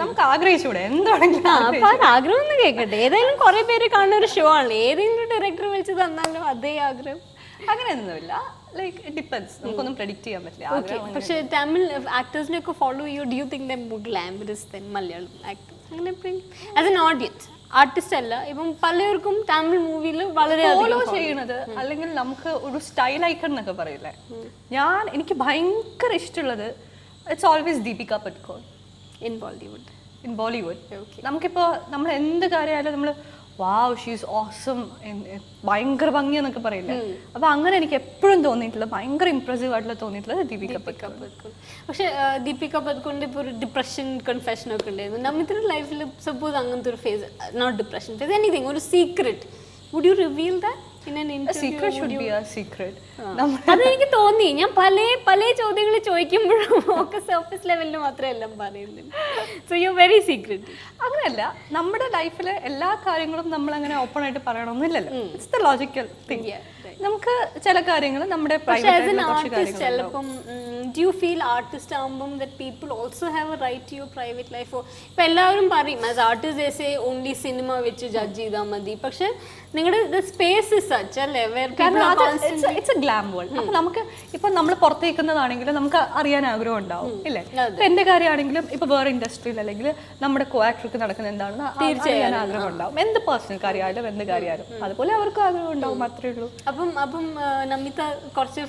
നമുക്ക് ആഗ്രഹിച്ചൂടെ എന്താണെങ്കിലും? ആഗ്രഹം ഒന്ന് കേൾക്കട്ടെ. ഏതായാലും കുറെ പേര് കാണുന്ന ഒരു ഷോ ആണ്, ഏതെങ്കിലും ഡയറക്ടർ വിളിച്ച് തന്നാലും അതേ ആഗ്രഹം? അങ്ങനെയൊന്നുമില്ല, ലൈക്ക് ഇറ്റ് ഡിപ്പെൻഡ്സ്, നമുക്കൊന്നും പ്രെഡിക്റ്റ് ചെയ്യാൻ പറ്റില്ല. പക്ഷേ തമിഴ് ആക്ടേഴ്സിനെ ഒക്കെ ഫോളോ ചെയ്യോ? Do you think they more glamorous than Malayalam actors? അങ്ങനെ ആസ് എൻ ഓഡിയൻസ്, ആർട്ടിസ്റ്റ് അല്ല, ഇപ്പം പലർക്കും തമിഴ് മൂവിയിൽ വളരെ ഫോളോ ചെയ്യണത്, അല്ലെങ്കിൽ നമുക്ക് ഒരു സ്റ്റൈൽ ഐക്കൺ എന്നൊക്കെ പറയില്ലേ, എനിക്ക് ഭയങ്കര ഇഷ്ടമുള്ളത് it's always Deepika Padukone in Bollywood. നമുക്കിപ്പോൾ നമ്മൾ എന്ത് കാര്യമായാലും നമ്മൾ വാവ് ഷീസ് ഓസം, ഭയങ്കര ഭംഗിയെന്നൊക്കെ പറയില്ലേ, അപ്പൊ അങ്ങനെ എനിക്ക് എപ്പോഴും തോന്നിയിട്ടുള്ളത്, ഭയങ്കര ഇംപ്രസീവ് ആയിട്ടുള്ള തോന്നിയിട്ടുള്ളത് ദീപിക പടുക്കോൺ. പക്ഷെ ദീപിക പടുക്കോണിന്റെ ഇപ്പോൾ ഒരു ഡിപ്രഷൻ കൺഫെഷൻ ഒക്കെ ഉണ്ടായിരുന്നു. നമ്മുടെ ലൈഫിൽ സപ്പോസ് അങ്ങനത്തെ ഒരു phase, not depression phase, anything, ഒരു secret, would you reveal that? അതെനിക്ക് തോന്നി, ഞാൻ പല ചോദ്യങ്ങൾ ചോദിക്കുമ്പോഴും ഒക്കെ സർഫസ് ലെവലിൽ മാത്രമേ എല്ലാം പറയുന്നുള്ളൂ. So you very secret. അങ്ങനെയല്ല, നമ്മുടെ ലൈഫിലെ എല്ലാ കാര്യങ്ങളും നമ്മൾ അങ്ങനെ ഓപ്പൺ ആയിട്ട് പറയണമെന്നില്ലല്ലോ. It's the logical thing. നമുക്ക് ചില കാര്യങ്ങൾ നമ്മുടെ ചിലപ്പം ഡു യു ഫീൽ ആർട്ടിസ്റ്റ് ആകുമ്പം that people also have a right to your private life? ഇപ്പം എല്ലാവരും പറയും as artist they say only cinema വെച്ച് ജഡ്ജ് ചെയ്താൽ മതി. പക്ഷെ നിങ്ങളുടെ സ്പേസ് ഇസ് സച്ച് അല്ലേ, ഇറ്റ്സ് എ ഗ്ലാം വേൾഡ്. അപ്പൊ നമുക്ക് ഇപ്പൊ നമ്മൾ പുറത്തേക്കുന്നതാണെങ്കിലും നമുക്ക് അറിയാൻ ആഗ്രഹം ഉണ്ടാവും ഇല്ലേ? ഇപ്പൊ എന്റെ കാര്യമാണെങ്കിലും ഇപ്പൊ വേറെ ഇൻഡസ്ട്രിയിൽ അല്ലെങ്കിൽ നമ്മുടെ കോ ആക്ടർക്ക് നടക്കുന്ന എന്താണെന്ന് അറിയാൻ ആഗ്രഹം ഉണ്ടാവും. എന്ത് പേഴ്സണൽ കാര്യമായാലും എന്ത് കാര്യമായാലും അതുപോലെ അവർക്കും ആഗ്രഹം ഉണ്ടാവും. അത്രേ ഉള്ളൂ. അപ്പം നമിത കുറച്ച്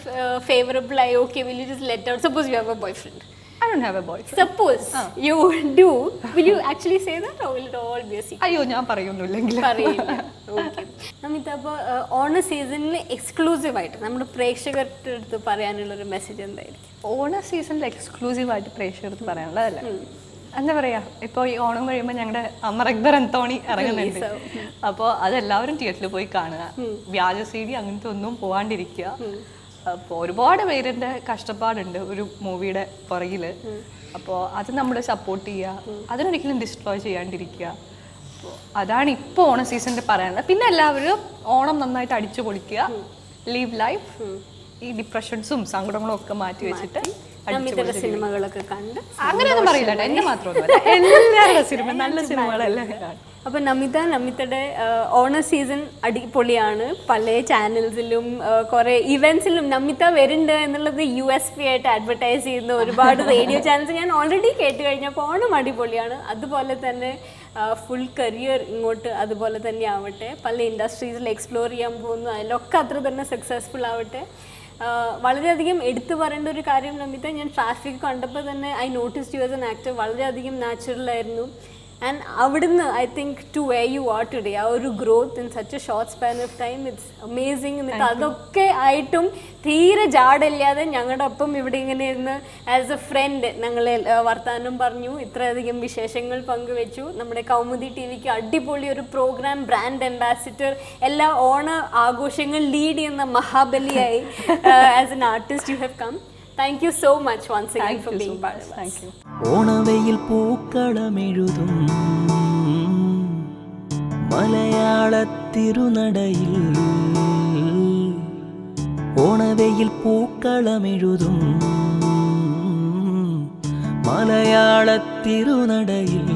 ഫേവറബിൾ ആയി okay will you just let out suppose you have A boy friend? I don't have a boyfriend. Suppose you do, will you actually say that or will it all be a secret? അയ്യോ ഞാൻ പറയൊന്നുമില്ലെങ്കിൽ പറയില്ല. Okay Namitha, അപ്പോൾ ഓണ സീസണിൽ exclusive ആയിട്ട് നമ്മുടെ പ്രേക്ഷകരുടെ അടുത്ത് പറയാനുള്ളൊരു മെസ്സേജ് എന്തായിരിക്കും? ഓണ സീസണിൽ എക്സ്ക്ലൂസീവായിട്ട് പ്രേക്ഷകർക്ക് പറയാനുള്ളതല്ലേ, എന്താ പറയാ, ഇപ്പോൾ ഈ ഓണം കഴിയുമ്പോൾ ഞങ്ങളുടെ അമർ അക്ബർ അന്തോണി ഇറങ്ങുന്നുണ്ട്. അപ്പോൾ അതെല്ലാവരും തിയേറ്ററിൽ പോയി കാണുക. വ്യാജ CD അങ്ങനത്തെ ഒന്നും പോവാണ്ടിരിക്കുക. അപ്പോൾ ഒരുപാട് പേരുടെ കഷ്ടപ്പാടുണ്ട് ഒരു മൂവിയുടെ പുറകിൽ. അപ്പോൾ അത് നമ്മൾ സപ്പോർട്ട് ചെയ്യുക, അതിനൊരിക്കലും ഡിസ്ട്രോയ് ചെയ്യാണ്ടിരിക്കുക. അപ്പോൾ അതാണ് ഇപ്പോൾ ഓണ സീസണിൽ പറയാനുള്ളത്. പിന്നെ എല്ലാവരും ഓണം നന്നായിട്ട് അടിച്ചു പൊളിക്കുക, ലീവ് ലൈഫ്, ഈ ഡിപ്രഷൻസും സങ്കടങ്ങളും ഒക്കെ മാറ്റി വെച്ചിട്ട് സിനിമകളൊക്കെ കണ്ട് അങ്ങനെയൊന്നും പറയില്ല. എന്നെ മാത്രമൊന്നുമല്ല, എല്ലാവരുടെ സിനിമ നല്ല സിനിമകളെല്ലാം കാണും. അപ്പോൾ നമിതയുടെ ഓണ സീസൺ അടിപൊളിയാണ്. പല ചാനൽസിലും കുറേ ഇവൻറ്റ്സിലും നമിത വരുന്നുണ്ട് എന്നുള്ളത് USP ആയിട്ട് അഡ്വർടൈസ് ചെയ്യുന്ന ഒരുപാട് റേഡിയോ ചാനൽസ് ഞാൻ ഓൾറെഡി കേട്ട് കഴിഞ്ഞപ്പോൾ ഓണം അടിപൊളിയാണ്. അതുപോലെ തന്നെ ഫുൾ കരിയർ ഇങ്ങോട്ട് അതുപോലെ തന്നെ ആവട്ടെ, പല ഇൻഡസ്ട്രീസിൽ എക്സ്പ്ലോർ ചെയ്യാൻ പോകുന്നു, അതിലൊക്കെ അത്ര തന്നെ സക്സസ്ഫുൾ ആവട്ടെ. വളരെയധികം എടുത്തു പറയേണ്ട ഒരു കാര്യം നമിത, ഞാൻ ട്രാഫിക് കണ്ടപ്പോൾ തന്നെ I noticed you as an actor വളരെയധികം നാച്ചുറലായിരുന്നു. ആൻഡ് അവിടുന്ന് I think to way you are today, ആ ഒരു growth in such a short span of time, it's amazing. എന്നിട്ട് അതൊക്കെ ആയിട്ടും തീരെ ജാടില്ലാതെ ഞങ്ങളുടെ ഒപ്പം ഇവിടെ ഇങ്ങനെ ഇരുന്ന് ആസ് എ ഫ്രണ്ട് ഞങ്ങളെ വർത്തമാനം പറഞ്ഞു, ഇത്രയധികം വിശേഷങ്ങൾ പങ്കുവെച്ചു. നമ്മുടെ കൗമുദി TVക്ക് അടിപൊളി ഒരു പ്രോഗ്രാം, ബ്രാൻഡ് അംബാസിഡർ, എല്ലാ ഓണ ആഘോഷങ്ങൾ ലീഡ് ചെയ്യുന്ന മഹാബലിയായി as an artist you have come. Thank you so much once again for being part of us. Thank you. ഓണവെയിൽ പൂക്കളമെഴുതും മലയാളത്തിരുനടയിൽ, ഓണവെയിൽ പൂക്കളമെഴുതും മലയാളത്തിരുനടയിൽ,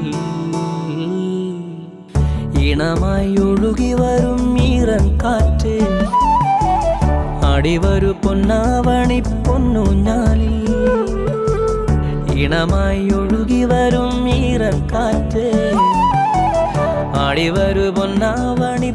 ഇണമായി ഒഴുകി വരും ഈറൻ കാറ്റ്, അടിവരു പൊന്നാവണി പൊന്നൂഞ്ഞാലിൽ, ഇണമായി ഒഴുകി വരും ഈറൻ കാറ്റ്, അടിവരു പൊന്നാവണി